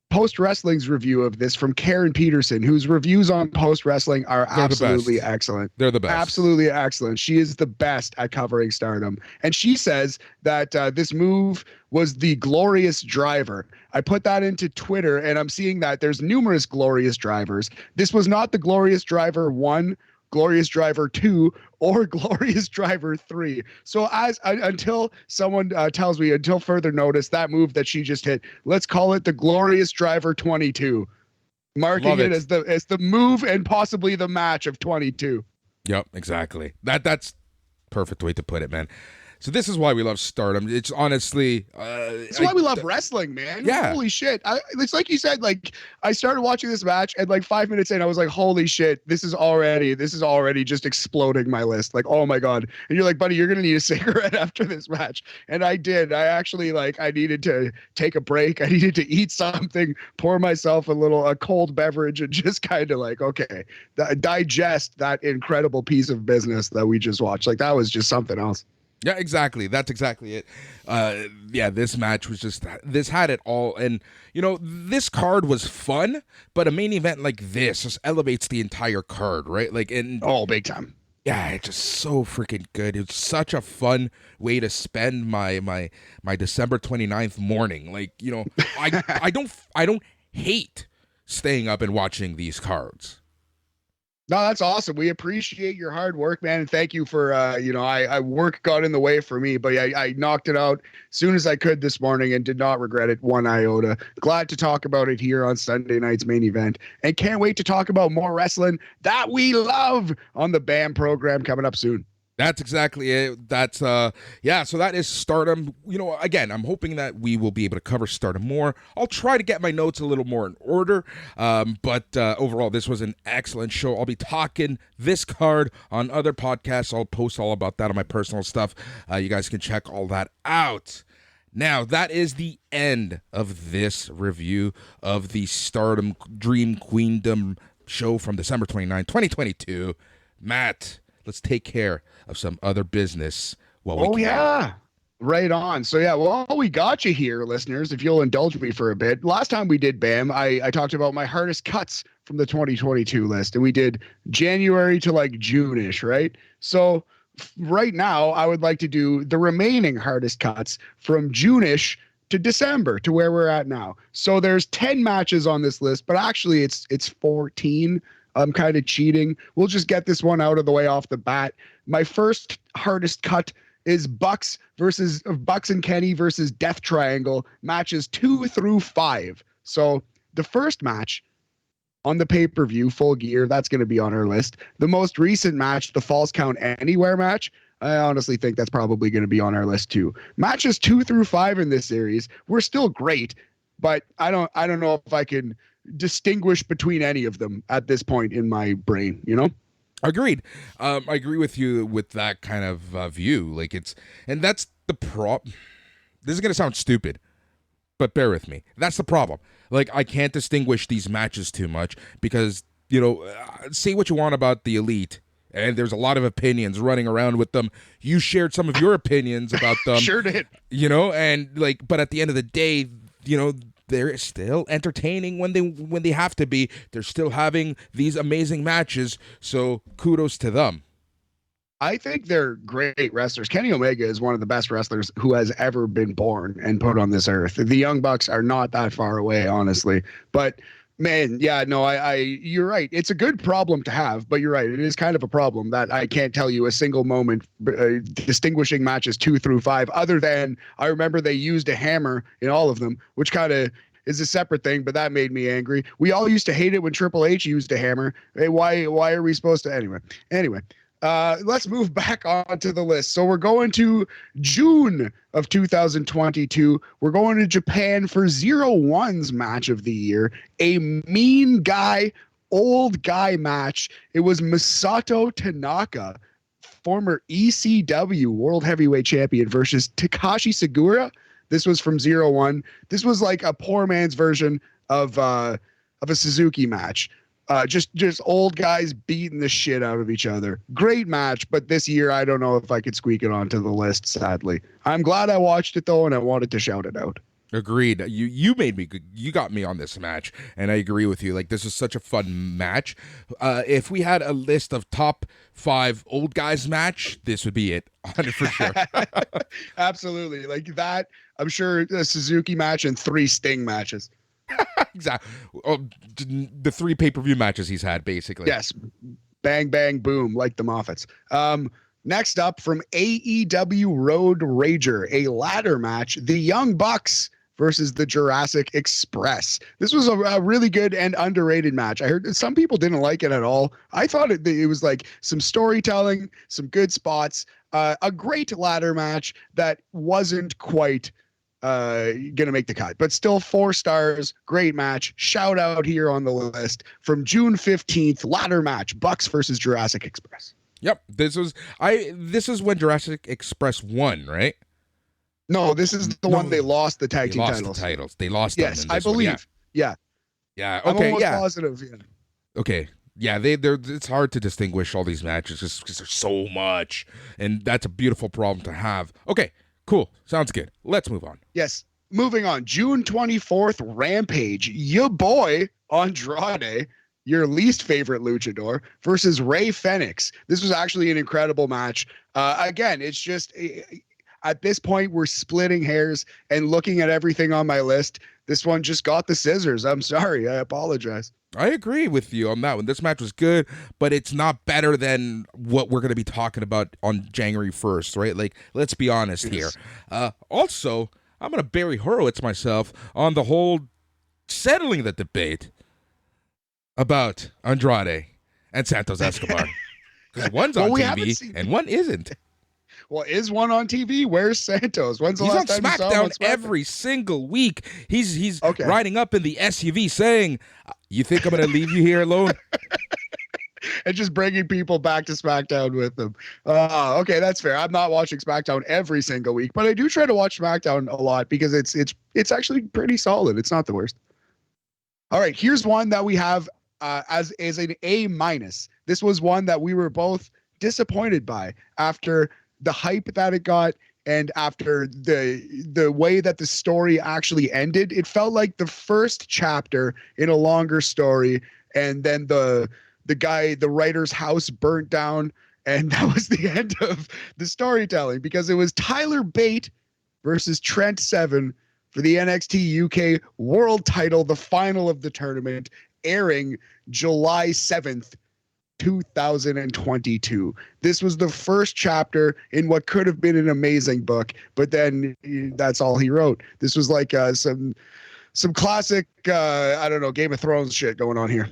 Post Wrestling's review of this from Karen Peterson, whose reviews on Post Wrestling are absolutely excellent. They're the best. Absolutely excellent. She is the best at covering Stardom. And she says that this move was the glorious driver. I put that into Twitter, and I'm seeing that there's numerous glorious drivers. This was not the glorious driver 1, glorious driver 2, or glorious driver 3. So until someone tells me, until further notice, that move that she just hit, let's call it the glorious driver 22, marking it as the move and possibly the match of 22. Yep, exactly. That's perfect way to put it, man. So this is why we love Stardom. It's honestly... it's why we love wrestling, man. Yeah. Holy shit. It's like you said, like, I started watching this match, and like 5 minutes in, I was like, holy shit, this is already just exploding my list. Like, oh my God. And you're like, buddy, you're going to need a cigarette after this match. And I did. I actually, I needed to take a break. I needed to eat something, pour myself a cold beverage, and just kind of like, okay, digest that incredible piece of business that we just watched. Like, that was just something else. Yeah, exactly. That's exactly it. This match was this had it all. And, this card was fun, but a main event like this just elevates the entire card, right? Big time. Yeah, it's just so freaking good. It's such a fun way to spend my December 29th morning. I don't hate staying up and watching these cards. No, that's awesome. We appreciate your hard work, man. And thank you for, I work got in the way for me, but I knocked it out as soon as I could this morning and did not regret it one iota. Glad to talk about it here on Sunday night's main event, and can't wait to talk about more wrestling that we love on the BAM program coming up soon. That's exactly it. That's so that is Stardom. Again, I'm hoping that we will be able to cover Stardom more. I'll try to get my notes a little more in order. But overall, this was an excellent show. I'll be talking this card on other podcasts. I'll post all about that on my personal stuff. You guys can check all that out. Now, that is the end of this review of the Stardom Dream Queendom show from December 29, 2022. Matt, let's take care of some other business while we can. Yeah. Right on. So, well, we got you here, listeners, if you'll indulge me for a bit. Last time we did BAM, I talked about my hardest cuts from the 2022 list, and we did January to June-ish, right? So right now, I would like to do the remaining hardest cuts from June-ish to December to where we're at now. So there's 10 matches on this list, but actually it's 14. I'm kind of cheating. We'll just get this one out of the way off the bat. My first hardest cut is Bucks and Kenny versus Death Triangle, matches 2 through 5. So the first match on the pay-per-view, Full Gear, that's going to be on our list. The most recent match, the Falls Count Anywhere match, I honestly think that's probably going to be on our list too. Matches 2 through 5 in this series were still great, but I don't know if I can distinguish between any of them at this point in my brain, you know? Agreed. I agree with you with that kind of view. Like and that's the problem. This is gonna sound stupid, but bear with me. That's the problem. Like, I can't distinguish these matches too much because, say what you want about the Elite, and there's a lot of opinions running around with them. You shared some of your opinions about them. Sure did. And but at the end of the day, they're still entertaining when they have to be. They're still having these amazing matches, so kudos to them. I think they're great wrestlers. Kenny Omega is one of the best wrestlers who has ever been born and put on this earth. The Young Bucks are not that far away, honestly. But man, yeah, no, you're right. It's a good problem to have, but you're right. It is kind of a problem that I can't tell you a single moment distinguishing matches 2 through 5, other than I remember they used a hammer in all of them, which kind of is a separate thing, but that made me angry. We all used to hate it when Triple H used a hammer. Hey, why are we supposed to? Anyway. Let's move back onto the list. So we're going to June of 2022. We're going to Japan for 0-1's match of the year, a mean guy, old guy match. It was Masato Tanaka, former ECW World Heavyweight Champion, versus Takashi Sagura. This was from 0-1. This was like a poor man's version of a Suzuki match. Just old guys beating the shit out of each other. Great match, but this year I don't know if I could squeak it onto the list, sadly. I'm glad I watched it though, and I wanted to shout it out. Agreed. You got me on this match, and I agree with you. Like, this is such a fun match. If we had a list of top 5 old guys match, this would be it, 100 for sure. Absolutely, like that. I'm sure a Suzuki match and 3 Sting matches. Exactly. The 3 pay-per-view matches he's had, basically. Yes. Bang, bang, boom, like the Moffats. Next up, from AEW Road Rager, a ladder match, the Young Bucks versus the Jurassic Express. This was a really good and underrated match. I heard some people didn't like it at all. I thought it was like some storytelling, some good spots, a great ladder match that wasn't quite gonna make the cut, but still 4 stars. Great match. Shout out here on the list from June 15th. Ladder match, Bucks versus Jurassic Express. Yep, this is when Jurassic Express won, right? No, this is the one they lost the tag team titles. They lost. Yes, them I believe. One, yeah. Yeah. I'm Okay. almost Yeah. positive. Yeah. Okay. Yeah. They're. It's hard to distinguish all these matches just because there's so much, and that's a beautiful problem to have. Okay. Cool. Sounds good. Let's move on. Yes. Moving on. June 24th, Rampage. Your boy Andrade, your least favorite luchador, versus Rey Fenix. This was actually an incredible match. Again, it's just at this point we're splitting hairs and looking at everything on my list. This one just got the scissors. I'm sorry. I apologize. I agree with you on that one. This match was good, but it's not better than what we're going to be talking about on January 1st, right? Like, let's be honest here. Also, I'm going to Barry Horowitz myself on the whole settling the debate about Andrade and Santos Escobar. Because one's on TV and one isn't. Well, is one on TV? Where's Santos? When's the last time you saw him on SmackDown? Every single week. He's okay. Riding up in the SUV saying, "You think I'm going to leave you here alone?" And just bringing people back to SmackDown with them. Okay, that's fair. I'm not watching SmackDown every single week, but I do try to watch SmackDown a lot because it's actually pretty solid. It's not the worst. All right, here's one that we have as an A-. This was one that we were both disappointed by after the hype that it got and after the way that the story actually ended. It felt like the first chapter in a longer story, and then the writer's house burnt down, and that was the end of the storytelling, because it was Tyler Bate versus Trent Seven for the NXT UK World Title, the final of the tournament, airing July 7th, 2022. This was the first chapter in what could have been an amazing book, but then that's all he wrote. This was like some classic, I don't know, Game of Thrones shit going on here.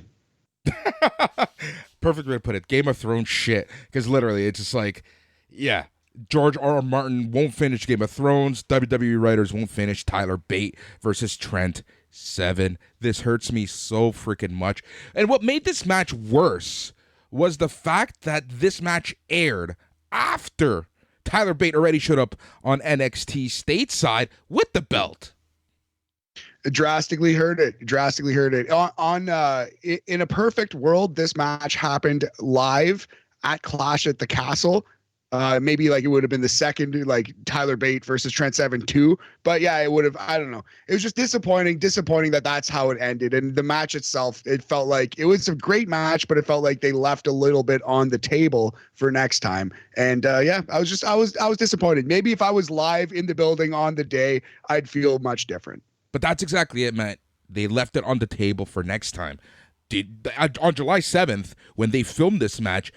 Perfect way to put it. Game of Thrones shit. Because literally, it's just like, yeah, George R.R. Martin won't finish Game of Thrones. WWE writers won't finish Tyler Bate versus Trent 7. This hurts me so freaking much. And what made this match worse was the fact that this match aired after Tyler Bate already showed up on NXT stateside with the belt. Drastically hurt it. In a perfect world, this match happened live at Clash at the Castle. Maybe like it would have been the second, like Tyler Bate versus Trent Seven 2. But yeah, it would have, I don't know. It was just disappointing that that's how it ended. And the match itself, it felt like it was a great match, but it felt like they left a little bit on the table for next time. And yeah, I was disappointed. Maybe if I was live in the building on the day, I'd feel much different. But that's exactly it, Matt. They left it on the table for next time. On July 7th, when they filmed this match,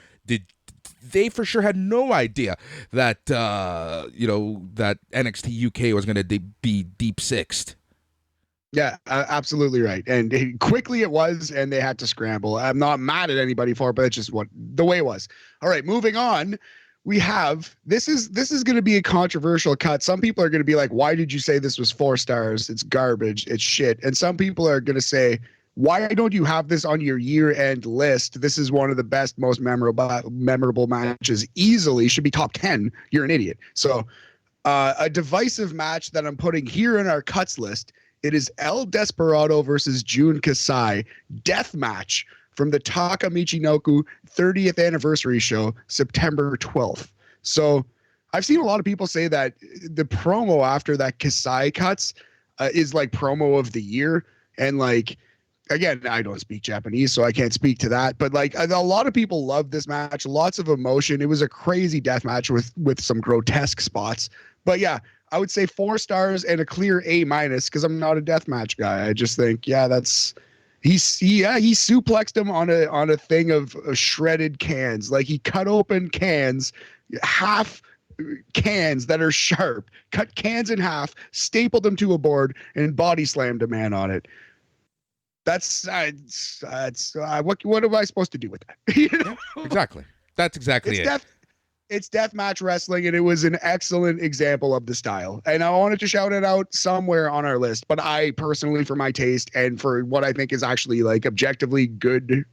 they for sure had no idea that that NXT UK was going to be deep sixth. Yeah, absolutely right. And quickly it was, and they had to scramble. I'm not mad at anybody for it, but it's just the way it was. All right, moving on. We have this is going to be a controversial cut. Some people are going to be like, why did you say this was 4 stars? It's garbage. It's shit. And some people are going to say, why don't you have this on your year-end list? This is one of the best, most memorable matches. Easily should be top 10. You're an idiot. So a divisive match that I'm putting here in our cuts list. It is El Desperado versus Jun Kasai death match from the Taka Michinoku 30th anniversary show, September 12th. So I've seen a lot of people say that the promo after that Kasai cuts is like promo of the year. And like, again, I don't speak Japanese, so I can't speak to that. But like a lot of people love this match, lots of emotion. It was a crazy death match with some grotesque spots. But yeah, I would say 4 stars and a clear A- because I'm not a death match guy. I just think, yeah, he suplexed him on a thing of shredded cans. Like he cut open cans, half cans that are sharp, cut cans in half, stapled them to a board, and body slammed a man on it. That's what am I supposed to do with that? You know? Yeah, exactly. That's exactly it. It's deathmatch wrestling, and it was an excellent example of the style. And I wanted to shout it out somewhere on our list, but I personally, for my taste and for what I think is actually like objectively good,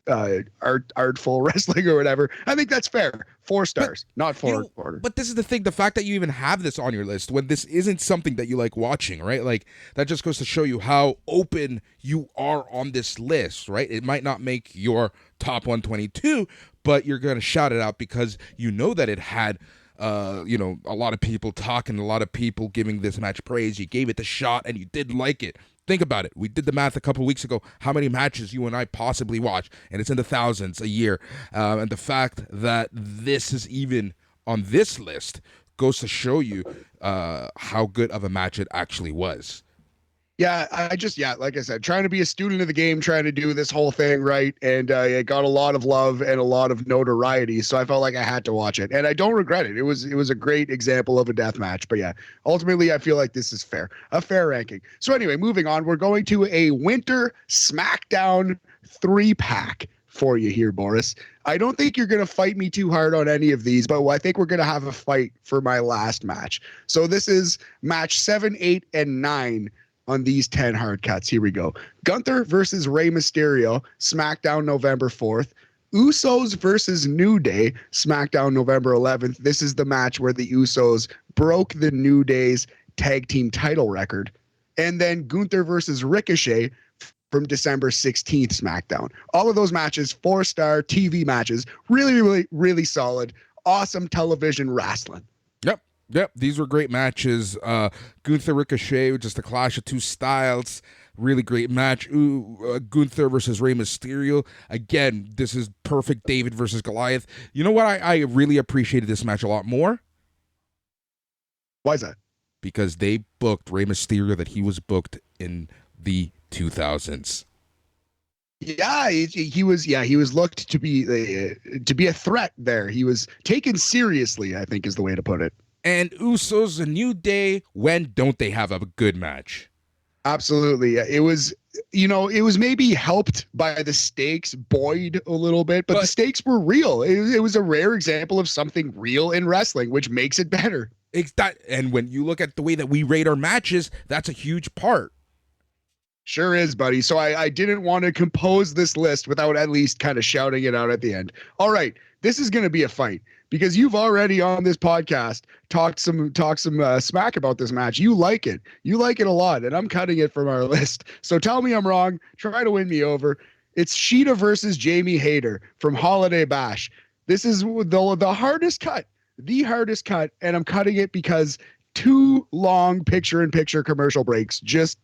artful wrestling or whatever, I think that's fair. 4 stars, not 4 quarters. But this is the thing: the fact that you even have this on your list when this isn't something that you like watching, right? Like that just goes to show you how open you are on this list, right? It might not make your top 122. But you're going to shout it out because you know that it had, a lot of people talking, a lot of people giving this match praise. You gave it the shot and you did like it. Think about it. We did the math a couple of weeks ago, how many matches you and I possibly watch, and it's in the thousands a year. And the fact that this is even on this list goes to show you how good of a match it actually was. Yeah, like I said, trying to be a student of the game, trying to do this whole thing right, and it got a lot of love and a lot of notoriety, so I felt like I had to watch it, and I don't regret it. It was a great example of a death match, but yeah, ultimately I feel like this is a fair ranking. So anyway, moving on, we're going to a Winter SmackDown 3-pack for you here, Boris. I don't think you're going to fight me too hard on any of these, but I think we're going to have a fight for my last match. So this is match 7, 8, and 9 on these 10 hard cuts. Here we go. Gunther versus Rey Mysterio, SmackDown November 4th. Usos versus New Day, SmackDown November 11th. This is the match where the Usos broke the New Day's tag team title record. And then Gunther versus Ricochet from December 16th, SmackDown. All of those matches, 4-star TV matches. Really, really, really solid. Awesome television wrestling. Yep, these were great matches. Gunther Ricochet, just a clash of two styles. Really great match. Gunther versus Rey Mysterio. Again, this is perfect David versus Goliath. You know what? I really appreciated this match a lot more. Why is that? Because they booked Rey Mysterio that he was booked in the 2000s. Yeah, he was looked to be a threat there. He was taken seriously, I think is the way to put it. And Usos, a New Day, when don't they have a good match? Absolutely. It was maybe helped by the stakes buoyed a little bit, but the stakes were real. It was a rare example of something real in wrestling, which makes it better. And when you look at the way that we rate our matches, that's a huge part. Sure is, buddy. So I didn't want to compose this list without at least kind of shouting it out at the end. All right, this is going to be a fight because you've already on this podcast talked some smack about this match. You like it a lot, and I'm cutting it from our list. So tell me I'm wrong. Try to win me over. It's Sheeta versus Jamie Hayter from Holiday Bash. This is the hardest cut, and I'm cutting it because two long picture-in-picture commercial breaks just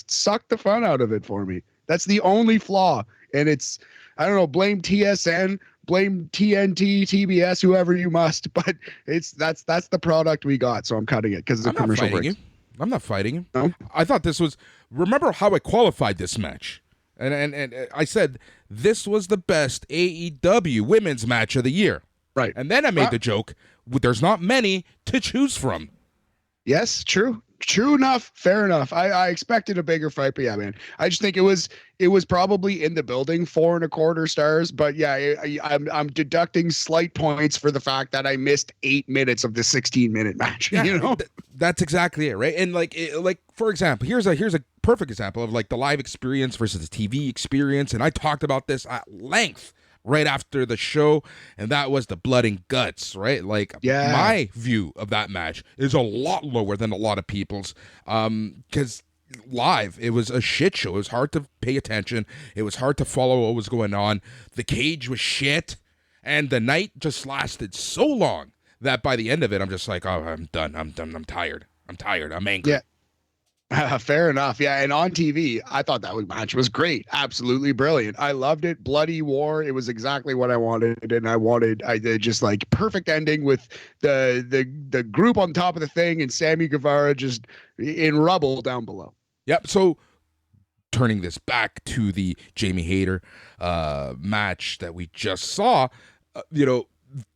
suck the fun out of it for me. That's the only flaw, and it's, I don't know, blame TSN, blame TNT, TBS, whoever you must, but that's the product we got, so I'm cutting it because it's a commercial break. I'm not fighting you. No? I thought this was, remember how I qualified this match, and I said this was the best AEW women's match of the year. Right. And then I made the joke, there's not many to choose from. Yes, true enough, fair enough. I expected a bigger fight, but yeah, man, I just think it was probably in the building 4.25 stars, but yeah, I'm deducting slight points for the fact that I missed 8 minutes of the 16-minute match. Yeah, you know, that's exactly it, right? And like for example, here's a perfect example of like the live experience versus the TV experience, and I talked about this at length right after the show, and that was the blood and guts, right? Like, my view of that match is a lot lower than a lot of people's, because live, it was a shit show. It was hard to pay attention. It was hard to follow what was going on. The cage was shit, and the night just lasted so long that by the end of it, I'm just like, oh, I'm done. I'm tired. I'm angry. Yeah. Fair enough. Yeah. And on TV, I thought that match was great. Absolutely brilliant. I loved it. Bloody war. It was exactly what I wanted. And I did just like perfect ending with the group on top of the thing and Sammy Guevara just in rubble down below. Yep. So turning this back to the Jamie Hayter match that we just saw, to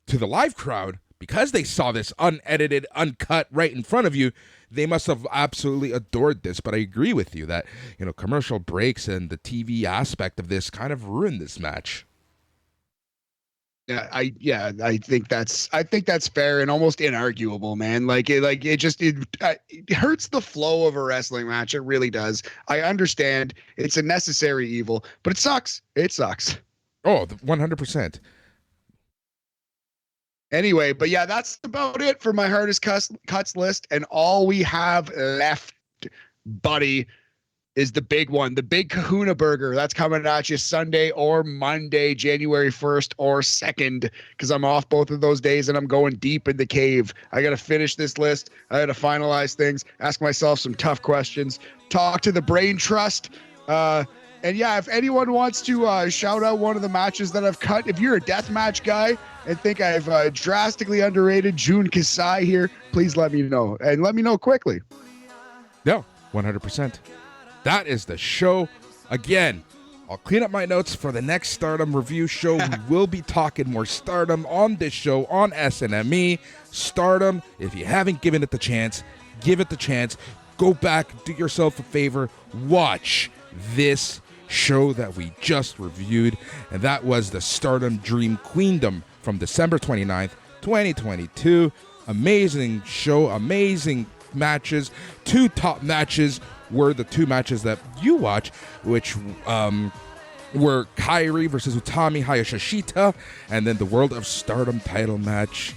the live crowd, because they saw this unedited, uncut right in front of you, they must have absolutely adored this. But I agree with you that, commercial breaks and the TV aspect of this kind of ruined this match. I think that's fair and almost inarguable, man. It hurts the flow of a wrestling match. It really does. I understand it's a necessary evil, but it sucks. It sucks. Oh, 100%. Anyway, but yeah, that's about it for my hardest cuts list. And all we have left, buddy, is the big one, the big Kahuna Burger. That's coming at you Sunday or Monday, January 1st or 2nd, because I'm off both of those days and I'm going deep in the cave. I got to finish this list. I got to finalize things, ask myself some tough questions, talk to the brain trust. And yeah, if anyone wants to shout out one of the matches that I've cut, if you're a deathmatch guy and think I've drastically underrated Jun Kasai here, please let me know. And let me know quickly. No, 100%. That is the show. Again, I'll clean up my notes for the next Stardom review show. We will be talking more Stardom on this show on SNME. Stardom, if you haven't given it the chance, give it the chance. Go back, do yourself a favor, watch this show that we just reviewed, and that was the Stardom Dream Queendom from December 29th, 2022. Amazing show, amazing matches. Two top matches were the two matches that you watch, which were Kairi versus Utami Hayashishita, and then the World of Stardom title match,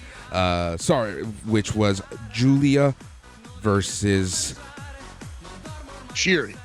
which was Giulia versus Syuri.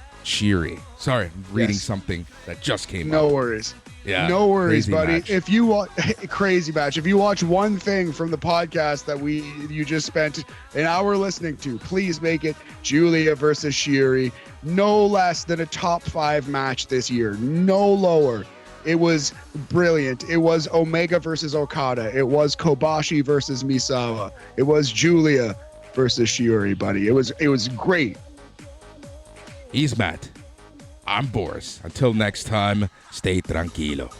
Sorry, I'm reading something that just came No up. worries. Yeah. No worries, buddy. Match. If you watch crazy match, if you watch one thing from the podcast that you just spent an hour listening to, please make it Giulia versus Syuri. No less than a top 5 match this year. No lower. It was brilliant. It was Omega versus Okada. It was Kobashi versus Misawa. It was Giulia versus Syuri, buddy. It was great. He's Matt. I'm Boris. Until next time, stay tranquilo.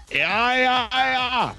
Yeah.